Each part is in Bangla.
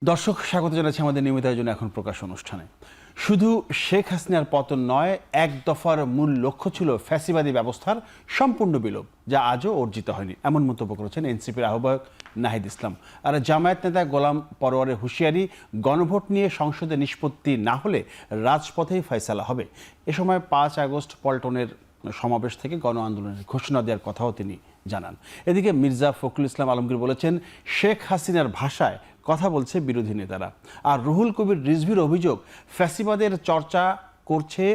দর্শক স্বাগত জানাচ্ছি আমাদের নিয়মিত আয়োজনে এখন প্রকাশ অনুষ্ঠানে। শুধু শেখ হাসিনার পতন নয়, এক দফার মূল লক্ষ্য ছিল ফ্যাসিবাদী ব্যবস্থার সম্পূর্ণ বিলোপ, যা আজও অর্জিত হয়নি, এমন মন্তব্য করেছেন এনসিপির আহ্বায়ক নাহিদ ইসলাম। আর জামায়াত নেতা গোলাম পরোয়ারের হুঁশিয়ারি, গণভোট নিয়ে সংসদে নিষ্পত্তি না হলে রাজপথেই ফয়সালা হবে। এ সময় 5 আগস্ট পল্টনের সমাবেশ থেকে গণ আন্দোলনের ঘোষণা দেওয়ার কথাও তিনি জানান। এদিকে মির্জা ফখরুল ইসলাম আলমগীর বলেছেন, শেখ হাসিনার ভাষায় কথা বলছে বিরোধী নেতারা। আর রুহুল কবির রিজভির অভিযোগ, ফ্যাসিবাদের চর্চা করছে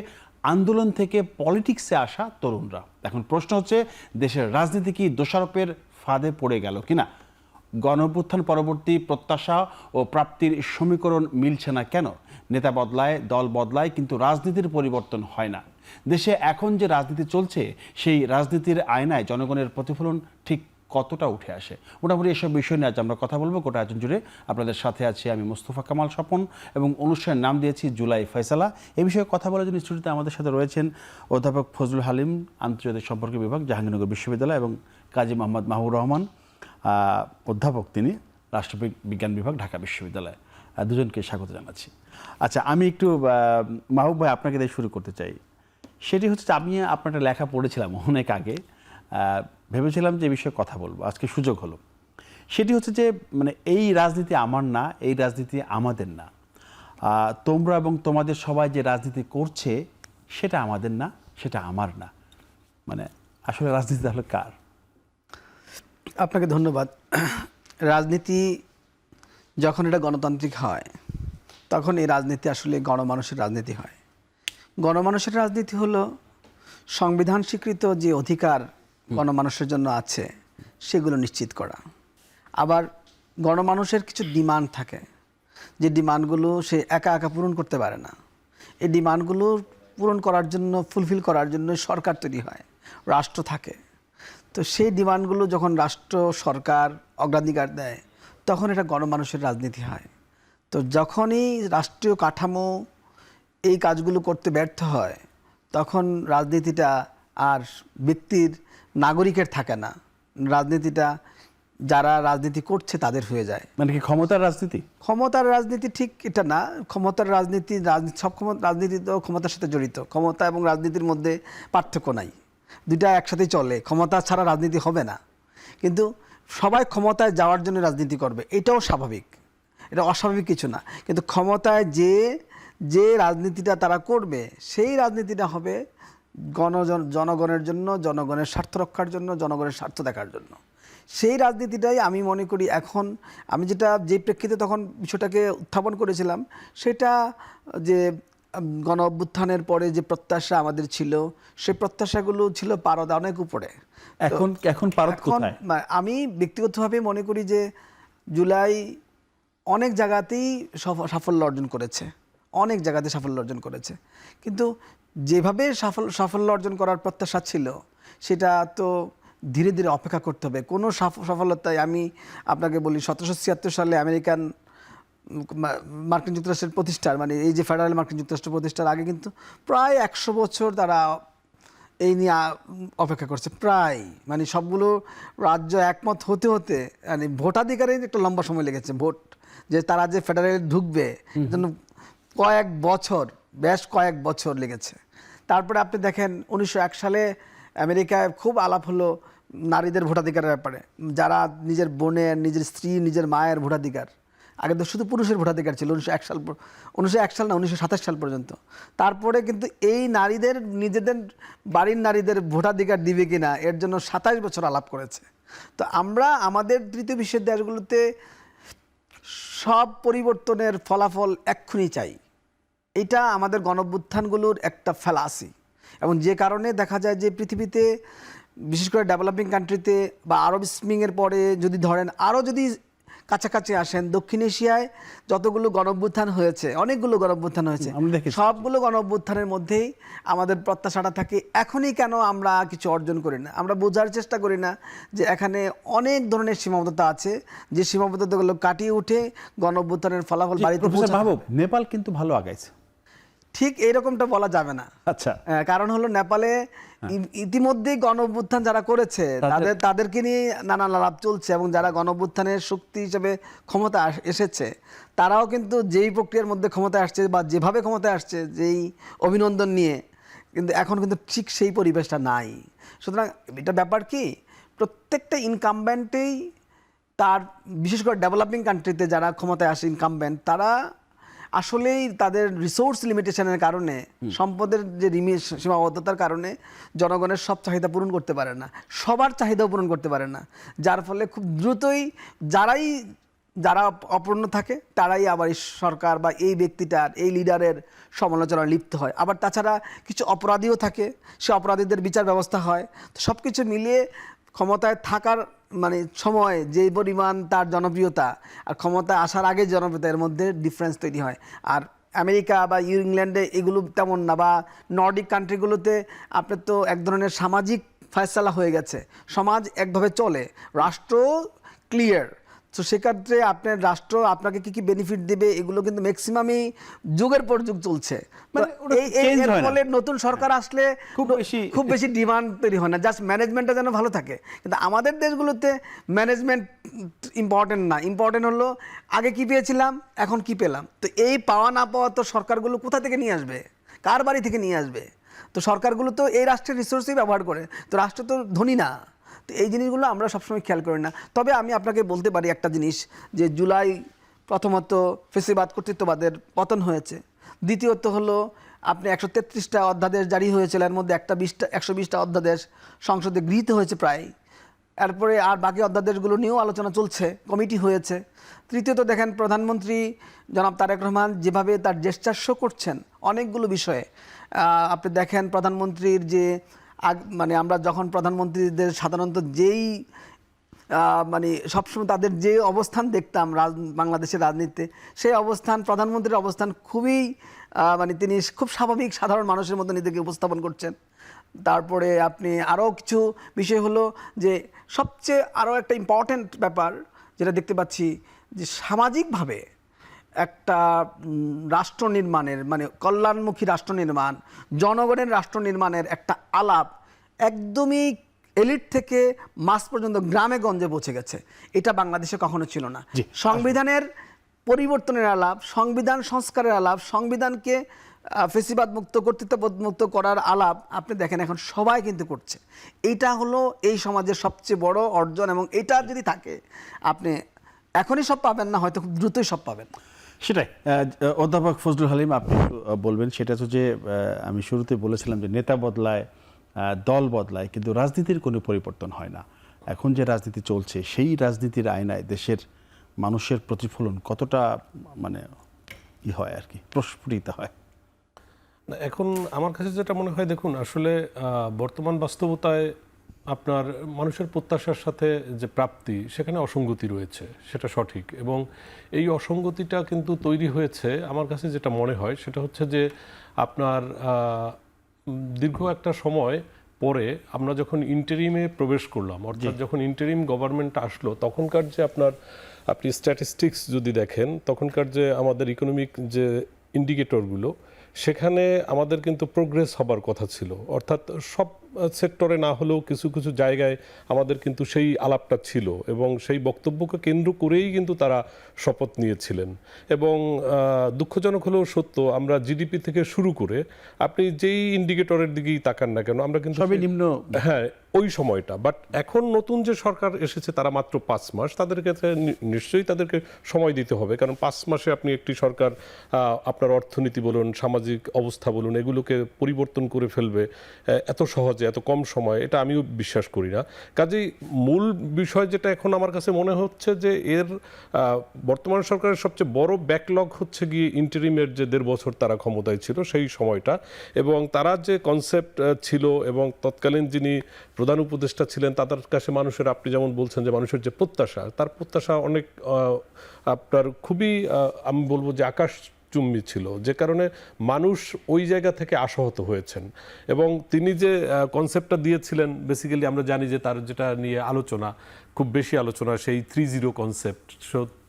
আন্দোলন থেকে পলিটিক্সে আসা তরুণরা। এখন প্রশ্ন হচ্ছে, দেশের রাজনীতি কি দোষারোপের ফাঁদে পড়ে গেল কিনা? গণঅভ্যুত্থান পরবর্তী প্রত্যাশা ও প্রাপ্তির সমীকরণ মিলছে না কেন? নেতা বদলায়, দল বদলায়, কিন্তু রাজনীতির পরিবর্তন হয় না। দেশে এখন যে রাজনীতি চলছে, সেই রাজনীতির আয়নায় জনগণের প্রতিফলন ঠিক কতটা উঠে আসে? মোটামুটি এসব বিষয় নিয়ে আজ আমরা কথা বলবো। গোটা আয়োজন জুড়ে আপনাদের সাথে আছি আমি মোস্তফা কামাল স্বপন, এবং অনুষ্ঠানের নাম দিয়েছি জুলাই ফয়সালা। এই বিষয়ে কথা বলার জন্য স্টুডিওতে আমাদের সাথে রয়েছেন অধ্যাপক ফজলুল হালিম, আন্তর্জাতিক সম্পর্ক বিভাগ, জাহাঙ্গীরনগর বিশ্ববিদ্যালয়, এবং কাজী মোহাম্মদ মাহবুর রহমান, অধ্যাপক, তিনি রাষ্ট্রবিজ্ঞান বিভাগ, ঢাকা বিশ্ববিদ্যালয়। দুজনকে স্বাগত জানাচ্ছি। আচ্ছা, আমি একটু মাহবুব ভাই আপনাকে দিয়ে শুরু করতে চাই। সেটি হচ্ছে, আমি আপনার একটা লেখা পড়েছিলাম অনেক আগে, ভেবেছিলাম যে এই বিষয়ে কথা বলবো, আজকে সুযোগ হলো। সেটি হচ্ছে যে, মানে এই রাজনীতি আমার না, এই রাজনীতি আমাদের না। তোমরা এবং তোমাদের সবাই যে রাজনীতি করছে, সেটা আমাদের না, সেটা আমার না। মানে আসলে রাজনীতি তাহলে কার? আপনাকে ধন্যবাদ। রাজনীতি যখন এটা গণতান্ত্রিক হয়, তখন এই রাজনীতি আসলে গণমানুষের রাজনীতি হয়। গণমানুষের রাজনীতি হলো সংবিধান স্বীকৃত যে অধিকার গণমানুষের জন্য আছে, সেগুলো নিশ্চিত করা। আবার গণমানুষের কিছু ডিমান্ড থাকে, যে ডিমান্ডগুলো সে একা একা পূরণ করতে পারে না। এই ডিমান্ডগুলো পূরণ করার জন্য, ফুলফিল করার জন্য সরকার তৈরি হয়, রাষ্ট্র থাকে। তো সেই ডিমান্ডগুলো যখন রাষ্ট্র, সরকার অগ্রাধিকার দেয়, তখন এটা গণমানুষের রাজনীতি হয়। তো যখনই রাষ্ট্রীয় কাঠামো এই কাজগুলো করতে ব্যর্থ হয়, তখন রাজনীতিটা আর ব্যক্তির, নাগরিকের থাকে না। রাজনীতিটা যারা রাজনীতি করছে তাদের হয়ে যায়। মানে কি ক্ষমতার রাজনীতি? ক্ষমতার রাজনীতি ঠিক এটা না। ক্ষমতার রাজনীতি, সব রাজনীতি তো ক্ষমতার সাথে জড়িত। ক্ষমতা এবং রাজনীতির মধ্যে পার্থক্য নাই, দুইটা একসাথেই চলে। ক্ষমতা ছাড়া রাজনীতি হবে না। কিন্তু সবাই ক্ষমতায় যাওয়ার জন্য রাজনীতি করবে, এটাও স্বাভাবিক, এটা অস্বাভাবিক কিছু না। কিন্তু ক্ষমতায় যে রাজনীতিটা তারা করবে, সেই রাজনীতিটা হবে জনগণের জন্য, জনগণের স্বার্থ রক্ষার জন্য, জনগণের স্বার্থ দেখার জন্য। সেই রাজনীতিটাই আমি মনে করি এখন, আমি যে প্রেক্ষিতে তখন বিষয়টাকে উত্থাপন করেছিলাম, সেটা যে গণ অভ্যুত্থানের পরে যে প্রত্যাশা আমাদের ছিল, সেই প্রত্যাশাগুলো ছিল পারদ অনেক উপরে। এখন পারদ কোথায়? আমি ব্যক্তিগতভাবে মনে করি যে জুলাই অনেক জায়গাতেই সাফল্য অর্জন করেছে, অনেক জায়গাতে সাফল্য অর্জন করেছে। কিন্তু যেভাবে সাফল্য অর্জন করার প্রত্যাশা ছিল, সেটা তো ধীরে ধীরে অপেক্ষা করতে হবে। কোনো সফলতায়, আমি আপনাকে বলি, 1776 সালে মার্কিন যুক্তরাষ্ট্রের প্রতিষ্ঠার, মানে এই যে ফেডারেল মার্কিন যুক্তরাষ্ট্র প্রতিষ্ঠার আগে কিন্তু প্রায় 100 বছর তারা এই নিয়ে অপেক্ষা করছে। প্রায়, মানে সবগুলো রাজ্য একমত হতে হতে, মানে ভোটাধিকারে একটা লম্বা সময় লেগেছে। ভোট, যে তারা যে ফেডারেলে ঢুকবে, জন্য বেশ কয়েক বছর লেগেছে। তারপরে আপনি দেখেন 1901 সালে আমেরিকায় খুব আলাপ হলো নারীদের ভোটাধিকারের ব্যাপারে, যারা নিজের বোনের, নিজের স্ত্রী, নিজের মায়ের ভোটাধিকার। আগে তো শুধু পুরুষের ভোটাধিকার ছিল 1901 সাল না, 1927 সাল পর্যন্ত। তারপরে কিন্তু এই নারীদের, নিজেদের বাড়ির নারীদের ভোটাধিকার দিবে কিনা, এর জন্য 27 বছর আলাপ করেছে। তো আমরা আমাদের তৃতীয় বিশ্বের দেশগুলোতে সব পরিবর্তনের ফলাফল এক্ষুনি চাই। এটা আমাদের গণঅভ্যুত্থানগুলোর একটা ফ্যালাসি। এবং যে কারণে দেখা যায় যে পৃথিবীতে, বিশেষ করে ডেভেলপিং কান্ট্রিতে বা আরব স্প্রিংয়ের পরে যদি ধরেন, আরও যদি কাছাকাছি আসেন, দক্ষিণ এশিয়ায় যতগুলো গণঅভ্যুত্থান হয়েছে, অনেকগুলো গণঅভ্যুত্থান হয়েছে, সবগুলো গণঅভ্যুত্থানের মধ্যেই আমাদের প্রত্যাশাটা থাকে, এখনই কেন আমরা কিছু অর্জন করি না? আমরা বোঝার চেষ্টা করি না যে এখানে অনেক ধরনের সীমাবদ্ধতা আছে, যে সীমাবদ্ধতাগুলো কাটিয়ে উঠে গণঅভ্যুত্থানের ফলাফল বাড়িতে পৌঁছায়। নেপাল কিন্তু ভালো আগাইছে। ঠিক এইরকমটা বলা যাবে না। আচ্ছা, কারণ হলো নেপালে ইতিমধ্যেই গণ অভ্যুত্থান যারা করেছে তাদেরকে নিয়ে নানান আলাপ চলছে, এবং যারা গণ অভ্যুত্থানের শক্তি হিসেবে ক্ষমতা এসেছে তারাও কিন্তু যেই প্রক্রিয়ার মধ্যে ক্ষমতায় আসছে বা যেভাবে ক্ষমতায় আসছে, যেই অভিনন্দন নিয়ে, কিন্তু এখন কিন্তু ঠিক সেই পরিবেশটা নাই। সুতরাং এটা ব্যাপার কি, প্রত্যেকটা ইনকামব্যান্টেই তার, বিশেষ করে ডেভেলপিং কান্ট্রিতে যারা ক্ষমতায় আসে ইনকামব্যান্ট, তারা আসলেই তাদের রিসোর্স লিমিটেশনের কারণে, সম্পদের যে সীমাবদ্ধতার কারণে জনগণের সব চাহিদা পূরণ করতে পারে না, সবার চাহিদাও পূরণ করতে পারে না, যার ফলে খুব দ্রুতই যারা অপূর্ণ থাকে তারাই আবার এই সরকার বা এই ব্যক্তিটার, এই লিডারের সমালোচনায় লিপ্ত হয়। আবার তাছাড়া কিছু অপরাধীও থাকে, সে অপরাধীদের বিচার ব্যবস্থা হয়। তো সব কিছু মিলিয়ে ক্ষমতায় থাকার সময় যে পরিমাণ তার জনপ্রিয়তা আর ক্ষমতায় আসার আগে জনপ্রিয়তা, এর মধ্যে ডিফারেন্স তৈরি হয়। আর আমেরিকা বা ইংল্যান্ডে এগুলো তেমন না, বা নর্ডিক কান্ট্রিগুলোতে আপনার তো এক ধরনের সামাজিক ফয়সালা হয়ে গেছে, সমাজ একভাবে চলে, রাষ্ট্র ক্লিয়ার। তো সেক্ষেত্রে আপনার রাষ্ট্র আপনাকে কি কি বেনিফিট দেবে এগুলো কিন্তু ম্যাক্সিমামই যুগের পর যুগ চলছে। এর ফলে নতুন সরকার আসলে খুব বেশি ডিমান্ড তৈরি হয় না, জাস্ট ম্যানেজমেন্টটা যেন ভালো থাকে। কিন্তু আমাদের দেশগুলোতে ম্যানেজমেন্ট ইম্পর্টেন্ট না, ইম্পর্টেন্ট হলো আগে কি পেয়েছিলাম, এখন কি পেলাম। তো এই পাওয়া না পাওয়া তো সরকারগুলো কোথা থেকে নিয়ে আসবে, কার বাড়ি থেকে নিয়ে আসবে? তো সরকারগুলো তো এই রাষ্ট্রের রিসোর্সই ব্যবহার করে, তো রাষ্ট্র তো ধনী না। তো এই জিনিসগুলো আমরা সবসময় খেয়াল করি না। তবে আমি আপনাকে বলতে পারি একটা জিনিস, যে জুলাই প্রথমত ফেসিবাদ কর্তৃত্ববাদের পতন হয়েছে, দ্বিতীয়ত হলো আপনি 133টা অধ্যাদেশ জারি হয়েছিল, এর মধ্যে 120টা অধ্যাদেশ সংসদে গৃহীত হয়েছে প্রায়, এরপরে আর বাকি অধ্যাদেশগুলো নিয়েও আলোচনা চলছে, কমিটি হয়েছে। তৃতীয়ত দেখেন প্রধানমন্ত্রী জনাব তারেক রহমান যেভাবে তার জেস্চার শো করছেন অনেকগুলো বিষয়ে। আপনি দেখেন প্রধানমন্ত্রীর যে আমরা যখন প্রধানমন্ত্রীদের সাধারণত যেই সবসময় তাদের যে অবস্থান দেখতাম বাংলাদেশের রাজনীতিতে, সেই অবস্থান, প্রধানমন্ত্রীর অবস্থান খুবই তিনি খুব স্বাভাবিক সাধারণ মানুষের মতো নিজেকে উপস্থাপন করছেন। তারপরে আপনি আরও কিছু বিষয় হলো যে সবচেয়ে আরও একটা ইম্পর্ট্যান্ট ব্যাপার যেটা দেখতে পাচ্ছি, যে সামাজিকভাবে একটা রাষ্ট্র নির্মাণের, কল্যাণমুখী রাষ্ট্র নির্মাণ, জনগণের রাষ্ট্র নির্মাণের একটা আলাপ একদমই এলিট থেকে মাস পর্যন্ত গ্রামে গঞ্জে পৌঁছে গেছে। এটা বাংলাদেশে কখনো ছিল না। সংবিধানের পরিবর্তনের আলাপ, সংবিধান সংস্কারের আলাপ, সংবিধানকে ফেসিবাদ মুক্ত, কর্তৃত্ববোধ মুক্ত করার আলাপ আপনি দেখেন এখন সবাই কিন্তু করছে। এইটা হলো এই সমাজের সবচেয়ে বড় অর্জন, এবং এটা যদি থাকে আপনি এখনই সব পাবেন না, হয়তো খুব দ্রুতই সব পাবেন। সেটাই। অধ্যাপক ফজলুল হালিম, আপনি বলবেন সেটা তো, যে আমি শুরুতে বলেছিলাম যে নেতা বদলায়, দল বদলায়, কিন্তু রাজনীতির কোনো পরিবর্তন হয় না। এখন যে রাজনীতি চলছে সেই রাজনীতির আয়নায় দেশের মানুষের প্রতিফলন কতটা হয় আর কি, প্রস্ফুটিত হয়? এখন আমার কাছে যেটা মনে হয়, দেখুন আসলে বর্তমান বাস্তবতায় আপনার মানুষের প্রত্যাশার সাথে যে প্রাপ্তি, সেখানে অসঙ্গতি রয়েছে, সেটা সঠিক। এবং এই অসঙ্গতিটা কিন্তু তৈরি হয়েছে, আমার কাছে যেটা মনে হয় সেটা হচ্ছে যে আপনার দীর্ঘ একটা সময় পরে আমরা যখন ইন্টারিমে প্রবেশ করলাম, অর্থাৎ যখন ইন্টারিম গভর্নমেন্ট আসলো, তখনকার যে আপনি স্ট্যাটিস্টিক্স যদি দেখেন, তখনকার যে আমাদের ইকোনমিক যে ইন্ডিকেটরগুলো, সেখানে আমাদের কিন্তু প্রোগ্রেস হবার কথা ছিল। অর্থাৎ সব সেক্টরে না হলেও কিছু কিছু জায়গায় আমাদের কিন্তু সেই আলাপটা ছিল, এবং সেই বক্তব্যকে কেন্দ্র করেই কিন্তু তারা শপথ নিয়েছিলেন। এবং দুঃখজনক হলেও সত্য, আমরা জিডিপি থেকে শুরু করে আপনি যেই ইন্ডিকেটরের দিকেই তাকান না কেন, আমরা কিন্তু সবই নিম্ন, হ্যাঁ ওই সময়টা। বাট এখন নতুন যে সরকার এসেছে তারা মাত্র 5 মাস, তাদের কাছে নিশ্চয়ই তাদেরকে সময় দিতে হবে, কারণ 5 মাসে আপনি একটি সরকার আপনার অর্থনীতি বলুন, সামাজিক অবস্থা বলুন, এগুলোকে পরিবর্তন করে ফেলবে এত সহজে, এত কম সময়, এটা আমিও বিশ্বাস করি না। কাজেই মূল বিষয় যেটা এখন আমার কাছে মনে হচ্ছে, যে এর বর্তমান সরকারের সবচেয়ে বড় ব্যাকলগ হচ্ছে গিয়ে ইন্টারিমের যে 1.5 বছর তারা ক্ষমতায় ছিল সেই সময়টা, এবং তারা যে কনসেপ্ট ছিল, এবং তৎকালীন যিনি প্রধান উপদেষ্টা ছিলেন তাদের কাছে মানুষের, আপনি যেমন বলছেন যে মানুষের যে প্রত্যাশা, তার প্রত্যাশা অনেক আপনার খুবই আমি বলবো যে আকাশচুম্বী ছিল, যে কারণে মানুষ ওই জায়গা থেকে আশাহত হয়েছেন। এবং তিনি যে কনসেপ্টটা দিয়েছিলেন, বেসিক্যালি আমরা জানি যে তার যেটা নিয়ে আলোচনা, খুব বেশি আলোচনা, সেই 3-0 কনসেপ্ট।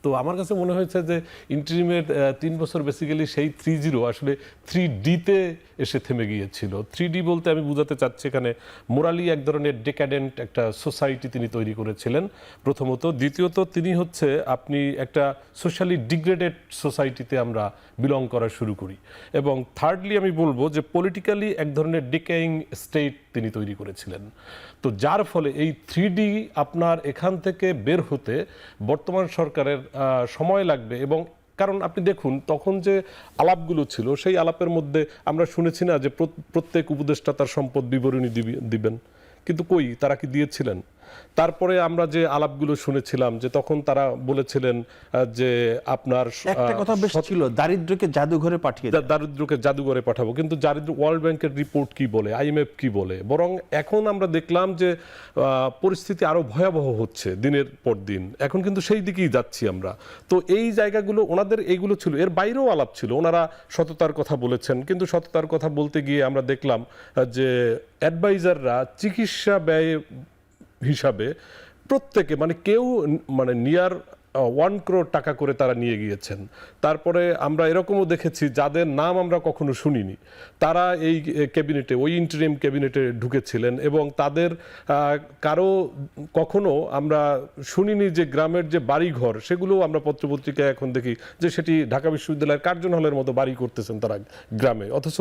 তো আমার কাছে মনে হয়েছে যে ইন্টারিমের 3 বছর বেসিক্যালি সেই 3-0 আসলে 3D-তে এসে থেমে গিয়েছিল। 3D বলতে আমি বোঝাতে চাচ্ছি এখানে মোরালি এক ধরনের ডেকাডেন্ট একটা সোসাইটি তিনি তৈরি করেছিলেন প্রথমত। দ্বিতীয়ত তিনি হচ্ছে আপনি একটা সোশ্যালি ডিগ্রেডেড সোসাইটিতে আমরা বিলং করা শুরু করি, এবং থার্ডলি আমি বলবো যে পলিটিক্যালি এক ধরনের ডিকেইং স্টেট তিনি তৈরি করেছিলেন। তো যার ফলে এই 3D আপনার এখান থেকে বের হতে বর্তমান সরকারের সময় লাগবে। এবং কারণ আপনি দেখুন তখন যে আলাপগুলো ছিল সেই আলাপের মধ্যে আমরা শুনেছি না যে প্রত্যেক উপদেষ্টা তার সম্পদ বিবরণী দিবেন, কিন্তু কই তারা কি দিয়েছিলেন? তারপরে আমরা যে আলাপগুলো শুনেছিলাম যে তখন তারা বলেছিলেন যে আপনার একটা কথা বেশ ছিল, দারিদ্র্যকে জাদুঘরে পাঠিয়ে দাও। দারিদ্র্যকে জাদুঘরে পাঠাবো, কিন্তু ওয়ার্ল্ড ব্যাংকের রিপোর্ট কি বলে, IMF কি বলে? বরং এখন আমরা দেখলাম যে পরিস্থিতি আরো ভয়াবহ হচ্ছে দিনের পর দিন। এখন কিন্তু সেই দিকেই যাচ্ছি আমরা। তো এই জায়গাগুলো ওনাদের এইগুলো ছিল, এর বাইরেও আলাপ ছিল। ওনারা সততার কথা বলেছেন, কিন্তু সততার কথা বলতে গিয়ে আমরা দেখলাম যে অ্যাডভাইজাররা চিকিৎসা ব্যয় হিসাবে প্রত্যেকে মানে কেউ মানে নিয়ার 1 crore টাকা করে তারা নিয়ে গিয়েছেন। তারপরে আমরা এরকমও দেখেছি যাদের নাম আমরা কখনো শুনিনি, তারা এই ক্যাবিনেটে, ওই ইন্টারিম ক্যাবিনেটে ঢুকেছিলেন, এবং তাদের কারো কখনো আমরা শুনিনি যে গ্রামের যে বাড়িঘর সেগুলো আমরা পত্রপত্রিকায় এখন দেখি যে সেটি ঢাকা বিশ্ববিদ্যালয়ের কার্জন হলের মতো বাড়ি করতেছেন তারা গ্রামে। অথচ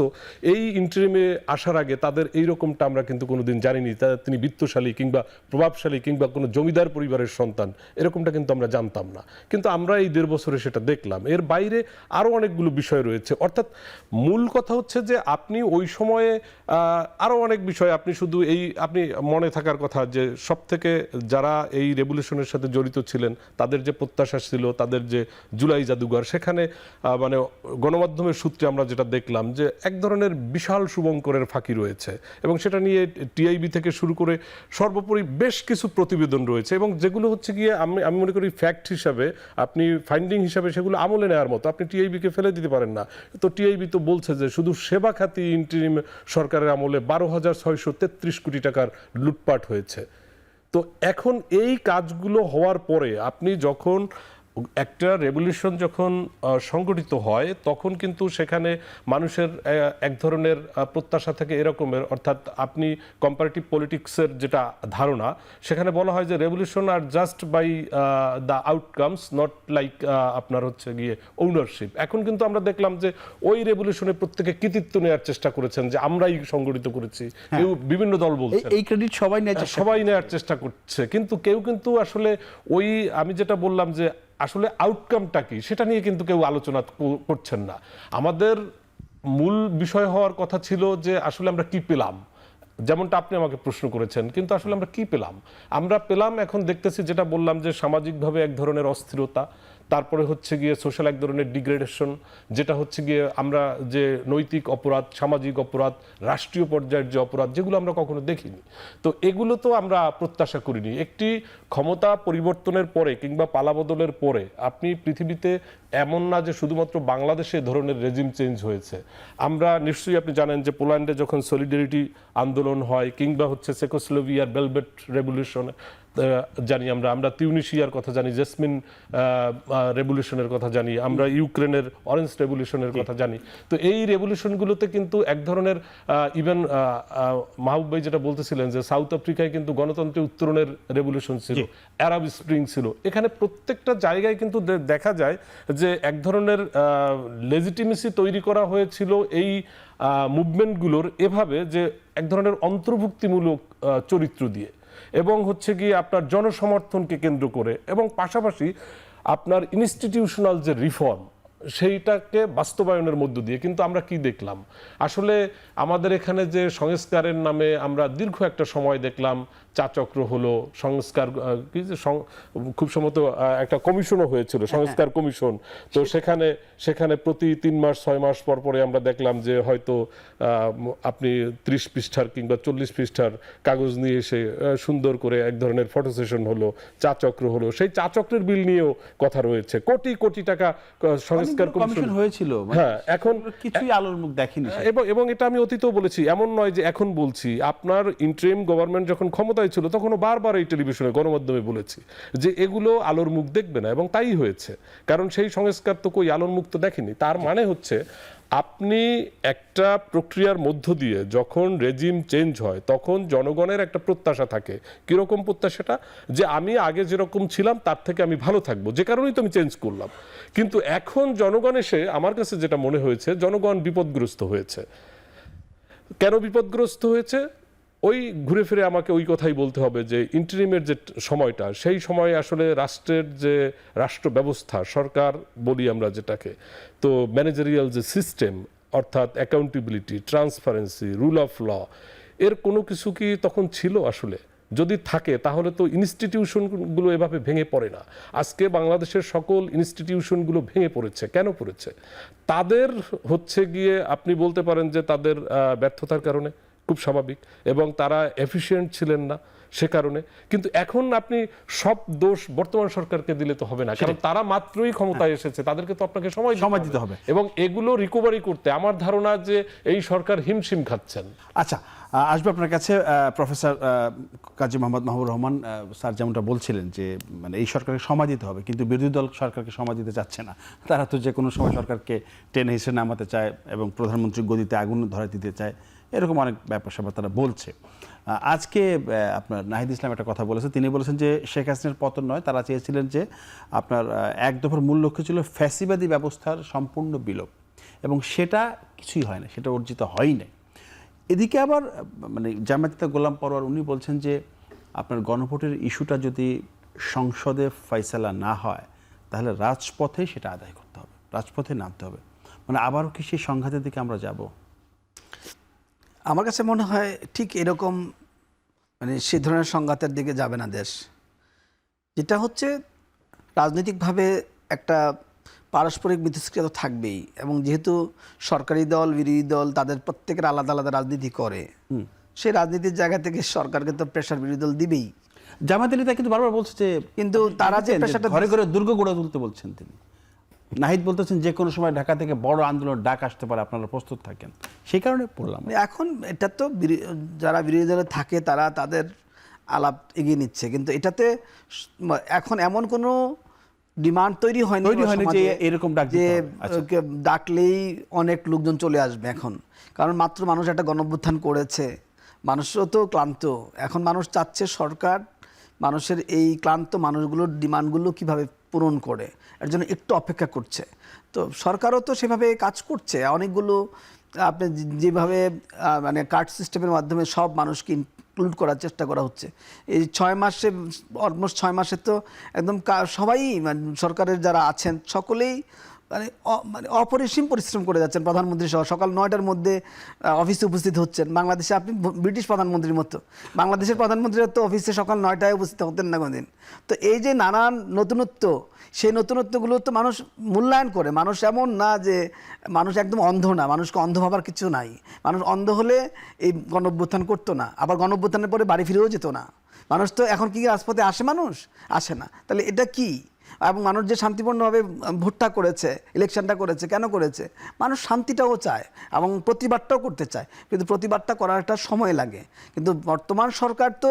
এই ইন্টারিমে আসার আগে তাদের এইরকমটা আমরা কিন্তু কোনোদিন জানিনি। তিনি বিত্তশালী কিংবা প্রভাবশালী কিংবা কোনো জমিদার পরিবারের সন্তান এরকমটা কিন্তু আমরা জানতাম না, কিন্তু আমরা এই 1.5 বছরে সেটা দেখলাম। এর বাইরে আরো অনেকগুলো বিষয় রয়েছে। অর্থাৎ মূল কথা হচ্ছে যে আপনি ওই সময়ে আরো অনেক বিষয় আপনি শুধু আপনি মনে থাকার কথা যে সব থেকে যারা এই রেভলিউশনের সাথে জড়িত ছিলেন তাদের যে প্রত্যাশা ছিল, তাদের যে জুলাই জাদুঘর, সেখানে মানে গণমাধ্যমের সূত্রে আমরা যেটা দেখলাম যে এক ধরনের বিশাল শুভঙ্করের ফাঁকি রয়েছে, এবং সেটা নিয়ে TIB থেকে শুরু করে সর্বোপরি বেশ কিছু প্রতিবেদন রয়েছে, এবং যেগুলো হচ্ছে গিয়ে আমি মনে করি ফ্যাক্ট হিসাবে আপনি ফাইন্ডিং হিসাবে সেগুলো আমলে নেওয়ার মতো। আপনি TIB-কে ফেলে দিতে পারেন না। তো TIB তো বলছে যে শুধু সেবা খাতে ইন্টারিম সরকারের আমলে 12,633 কোটি টাকার লুটপাট হয়েছে। তো এখন এই কাজগুলো হওয়ার পরে আপনি যখন একটা রেভলিউশন যখন সংগঠিত হয় তখন কিন্তু সেখানে মানুষের এক ধরনের প্রত্যাশা থেকে এরকমের, অর্থাৎ আপনি কম্পারেটিভ পলিটিক্সের যেটা ধারণা সেখানে বলা হয় যে রেভলিউশন আর just by the outcomes, not like আপনার হচ্ছে গিয়ে ওনারশিপ। এখন কিন্তু আমরা দেখলাম যে ওই রেভলিউশনে প্রত্যেকে কৃতিত্ব নেওয়ার চেষ্টা করেছেন যে আমরাই সংগঠিত করেছি। কেউ বিভিন্ন দল বলছে এই ক্রেডিট সবাই নেওয়ার চেষ্টা করছে, কিন্তু কেউ কিন্তু আসলে ওই আমি যেটা বললাম যে আসলে আউটকামটা কি সেটা নিয়ে কিন্তু কেউ আলোচনা করছেন না। আমাদের মূল বিষয় হওয়ার কথা ছিল যে আসলে আমরা কি পেলাম, যেমনটা আপনি আমাকে প্রশ্ন করেছেন, কিন্তু আসলে আমরা কি পেলাম? আমরা পেলাম এখন দেখতেছি যেটা বললাম যে সামাজিকভাবে এক ধরনের অস্থিরতা, তারপরে হচ্ছে গিয়ে সোশ্যাল এক ধরনের ডিগ্রেডেশন, যেটা হচ্ছে গিয়ে আমরা যে নৈতিক অপরাধ, সামাজিক অপরাধ, রাষ্ট্রীয় পর্যায়ের যে অপরাধ যেগুলো আমরা কখনো দেখিনি। তো এগুলো তো আমরা প্রত্যাশা করিনি। একটি ক্ষমতা পরিবর্তনের পরে কিংবা পালাবদলের পরে আপনি পৃথিবীতে এমন না যে শুধুমাত্র বাংলাদেশে ধরনের রেজিম চেঞ্জ হয়েছে। আমরা নিশ্চয়ই আপনি জানেন যে পোল্যান্ডে যখন সলিডারিটি আন্দোলন হয় কিংবা হচ্ছে চেকোস্লোভিয়ার বেলভেট রেভলিউশন জানি, আমরা তিউনিশিয়ার কথা জানি, জেসমিন রেভলিউশনের কথা জানি, আমরা ইউক্রেনের অরেঞ্জ রেভলিউশনের কথা জানি। তো এই রেভলিউশনগুলোতে কিন্তু এক ধরনের ইভেন মাহবুব ভাই যেটা বলতেছিলেন যে সাউথ আফ্রিকায় কিন্তু গণতন্ত্রের উত্তরণের রেভলিউশন ছিল, আরব স্প্রিং ছিল। এখানে প্রত্যেকটা জায়গায় কিন্তু দেখা যায় যে এক ধরনের লেজিটিমেসি তৈরি করা হয়েছিল এই মুভমেন্টগুলোর এভাবে যে এক ধরনের অন্তর্ভুক্তিমূলক চরিত্র দিয়ে, এবং হচ্ছে গিয়ে আপনার জনসমর্থনকে কেন্দ্র করে, এবং পাশাপাশি আপনার ইনস্টিটিউশনাল যে রিফর্ম সেইটাকে বাস্তবায়নের মধ্য দিয়ে। কিন্তু আমরা কি দেখলাম আসলে আমাদের এখানে যে সংস্কারের নামে আমরা দীর্ঘ একটা সময় দেখলাম চাচক্র হলো, সংস্কার কি যে খুব সম্ভবত একটা কমিশনও হয়েছিল, সংস্কার কমিশন। তো সেখানে প্রতি 3 মাস 6 মাস পর পরে আমরা দেখলাম যে হয়তো আপনি 30 পৃষ্ঠার কিংবা 40 পৃষ্ঠার কাগজ নিয়ে এসে সুন্দর করে এক ধরনের ফটো সেশন হলো, চাচক্র হলো। সেই চাচক্রের বিল নিয়েও কথা রয়েছে, কোটি কোটি টাকা সংস্কার সংস্কার কমিশন কমিশন হয়েছিল, হ্যাঁ, এখন কিছুই আলোর মুখ দেখেনি। এবং এটা আমি অতীতেও বলেছি, এমন নয় যে এখন বলছি। আপনার ইন্টারিম গভর্নমেন্ট যখন ক্ষমতায় ছিল তখনও বারবার এই টেলিভিশনে গণমাধ্যমে বলেছি যে এগুলো আলোর মুখ দেখবে না, এবং তাই হয়েছে। কারণ সেই সংস্কার তো কই আলোর মুখ তো দেখেনি। তার মানে হচ্ছে আপনি একটা প্রক্রিয়ার মধ্য দিয়ে যখন রেজিম চেঞ্জ হয় তখন জনগণের একটা প্রত্যাশা থাকে। কিরকম প্রত্যাশাটা? যে আমি আগে যেরকম ছিলাম তার থেকে আমি ভালো থাকবো, যে কারণেই তো আমি চেঞ্জ করলাম। কিন্তু এখন জনগণ এসে, আমার কাছে যেটা মনে হয়েছে, জনগণ বিপদগ্রস্ত হয়েছে। কেন বিপদগ্রস্ত হয়েছে? ওই ঘুরে ফিরে আমাকে ওই কথাই বলতে হবে যে ইন্টারিমের যে সময়টা, সেই সময়ে আসলে রাষ্ট্রের যে রাষ্ট্র ব্যবস্থা, সরকার বলি আমরা যেটাকে, তো ম্যানেজারিয়াল যে সিস্টেম, অর্থাৎ accountability, transparency, rule of law, এর কোনো কিছু কি তখন ছিল আসলে? যদি থাকে তাহলে তো ইনস্টিটিউশনগুলো এভাবে ভেঙে পড়ে না। আজকে বাংলাদেশের সকল ইনস্টিটিউশনগুলো ভেঙে পড়েছে। কেন পড়েছে? তাদের হচ্ছে গিয়ে আপনি বলতে পারেন যে তাদের ব্যর্থতার কারণে, খুব স্বাভাবিক, এবং তারা এফিশিয়েন্ট ছিলেন না সে কারণে। কিন্তু এখন আপনি সব দোষ বর্তমান সরকারকে দিলে তো হবে না, কারণ তারা মাত্রই ক্ষমতায় এসেছে, তাদেরকে তো আপনাকে সময় দিতে হবে। এবং এগুলো রিকভারি করতে আমার ধারণা যে এই সরকার হিমশিম খাচ্ছেন। আচ্ছা, আসবে আপনার কাছে প্রফেসর কাজী মোহাম্মদ মাহবুবুর রহমান স্যার যেমনটা বলছিলেন যে মানে এই সরকারকে সময় দিতে হবে, কিন্তু বিরোধী দল সরকারকে সময় দিতে চাচ্ছে না। তারা তো যে কোনো সময় সরকারকে টেনে হিসেবে নামাতে চায় এবং প্রধানমন্ত্রীর গদিতে আগুন ধরে দিতে চায়, এরকম অনেক ব্যাপার স্যাপার তারা বলছে। আজকে আপনার নাহিদ ইসলাম একটা কথা বলেছে, তিনি বলেছেন যে শেখ হাসিনার পতন নয়, তারা চেয়েছিলেন যে আপনার এক দফার মূল লক্ষ্য ছিল ফ্যাসিবাদী ব্যবস্থার সম্পূর্ণ বিলোপ, এবং সেটা কিছুই হয় না, সেটা অর্জিত হয় না। এদিকে আবার মানে জামায়াতে গোলাম পরোয়ার উনি বলছেন যে আপনার গণভোটের ইস্যুটা যদি সংসদে ফয়সালা না হয় তাহলে রাজপথে সেটা আদায় করতে হবে, রাজপথে নামতে হবে। মানে আবারও কি সেই সংঘাতের দিকে আমরা যাব? আমার কাছে মনে হয় ঠিক এরকম, মানে সে ধরনের সংঘাতের দিকে যাবে না দেশ। যেটা হচ্ছে রাজনৈতিকভাবে একটা পারস্পরিক মিথস্ক্রিয়া তো থাকবেই, এবং যেহেতু সরকারি দল বিরোধী দল তাদের প্রত্যেকের আলাদা আলাদা রাজনীতি করে, সেই রাজনীতির জায়গা থেকে সরকারকে তো প্রেশার বিরোধী দল দিবেই। জামায়াত নেতা কিন্তু বারবার বলছে যে, কিন্তু তারা যে প্রেশারটা ঘরে ঘরে দুর্গ গড়ে তুলতে বলছেন তিনি। নাহিদ বলতেছেন যে কোনো সময় ঢাকা থেকে বড় আন্দোলন ডাক আসতে পারে, আপনারা প্রস্তুত থাকেন। সেই কারণে পড়লাম এখন এটা তো যারা বিরোধী দলে থাকে তারা তাদের আলাপ এগিয়ে নিচ্ছে, কিন্তু এটাতে এখন এমন কোনো ডিমান্ড তৈরি হয়নি যে এরকম ডাক যে ডাকলেই অনেক লোকজন চলে আসবে এখন। কারণ মাত্র মানুষ একটা গণঅভ্যুত্থান করেছে, মানুষও তো ক্লান্ত। এখন মানুষ চাচ্ছে সরকার মানুষের এই ক্লান্ত মানুষগুলোর ডিমান্ডগুলো কিভাবে পূরণ করে, এর জন্য একটু অপেক্ষা করছে। তো সরকারও তো সেভাবে কাজ করছে। অনেকগুলো আপনি যেভাবে মানে কার্ড সিস্টেমের মাধ্যমে সব মানুষকে ইনক্লুড করার চেষ্টা করা হচ্ছে, এই 6 মাসে, অলমোস্ট 6 মাসে তো একদম সবাই মানে সরকারের যারা আছেন সকলেই মানে অপরিসীম পরিশ্রম করে যাচ্ছেন। প্রধানমন্ত্রী সহ সকাল 9টার মধ্যে অফিসে উপস্থিত হচ্ছেন। বাংলাদেশে আপনি ব্রিটিশ প্রধানমন্ত্রীর মতো, বাংলাদেশের প্রধানমন্ত্রীরা তো অফিসে সকাল 9টায় উপস্থিত হতেন না কোনোদিন। তো এই যে নানান নতুনত্ব, সেই নতুনত্বগুলো তো মানুষ মূল্যায়ন করে। মানুষ এমন না যে মানুষ একদম অন্ধ না, মানুষকে অন্ধ ভাবার কিছু নাই। মানুষ অন্ধ হলে এই গণঅভ্যুত্থান করতো না, আবার গণঅভ্যুত্থানের পরে বাড়ি ফিরেও যেত না। মানুষ তো এখন কি রাজপথে আসে? মানুষ আসে না। তাহলে এটা কি? এবং মানুষ যে শান্তিপূর্ণভাবে ভোটটা করেছে, ইলেকশনটা করেছে, কেন করেছে? মানুষ শান্তিটাও চায় এবং প্রতিবাদটাও করতে চায়, কিন্তু প্রতিবাদটা করার একটা সময় লাগে। কিন্তু বর্তমান সরকার তো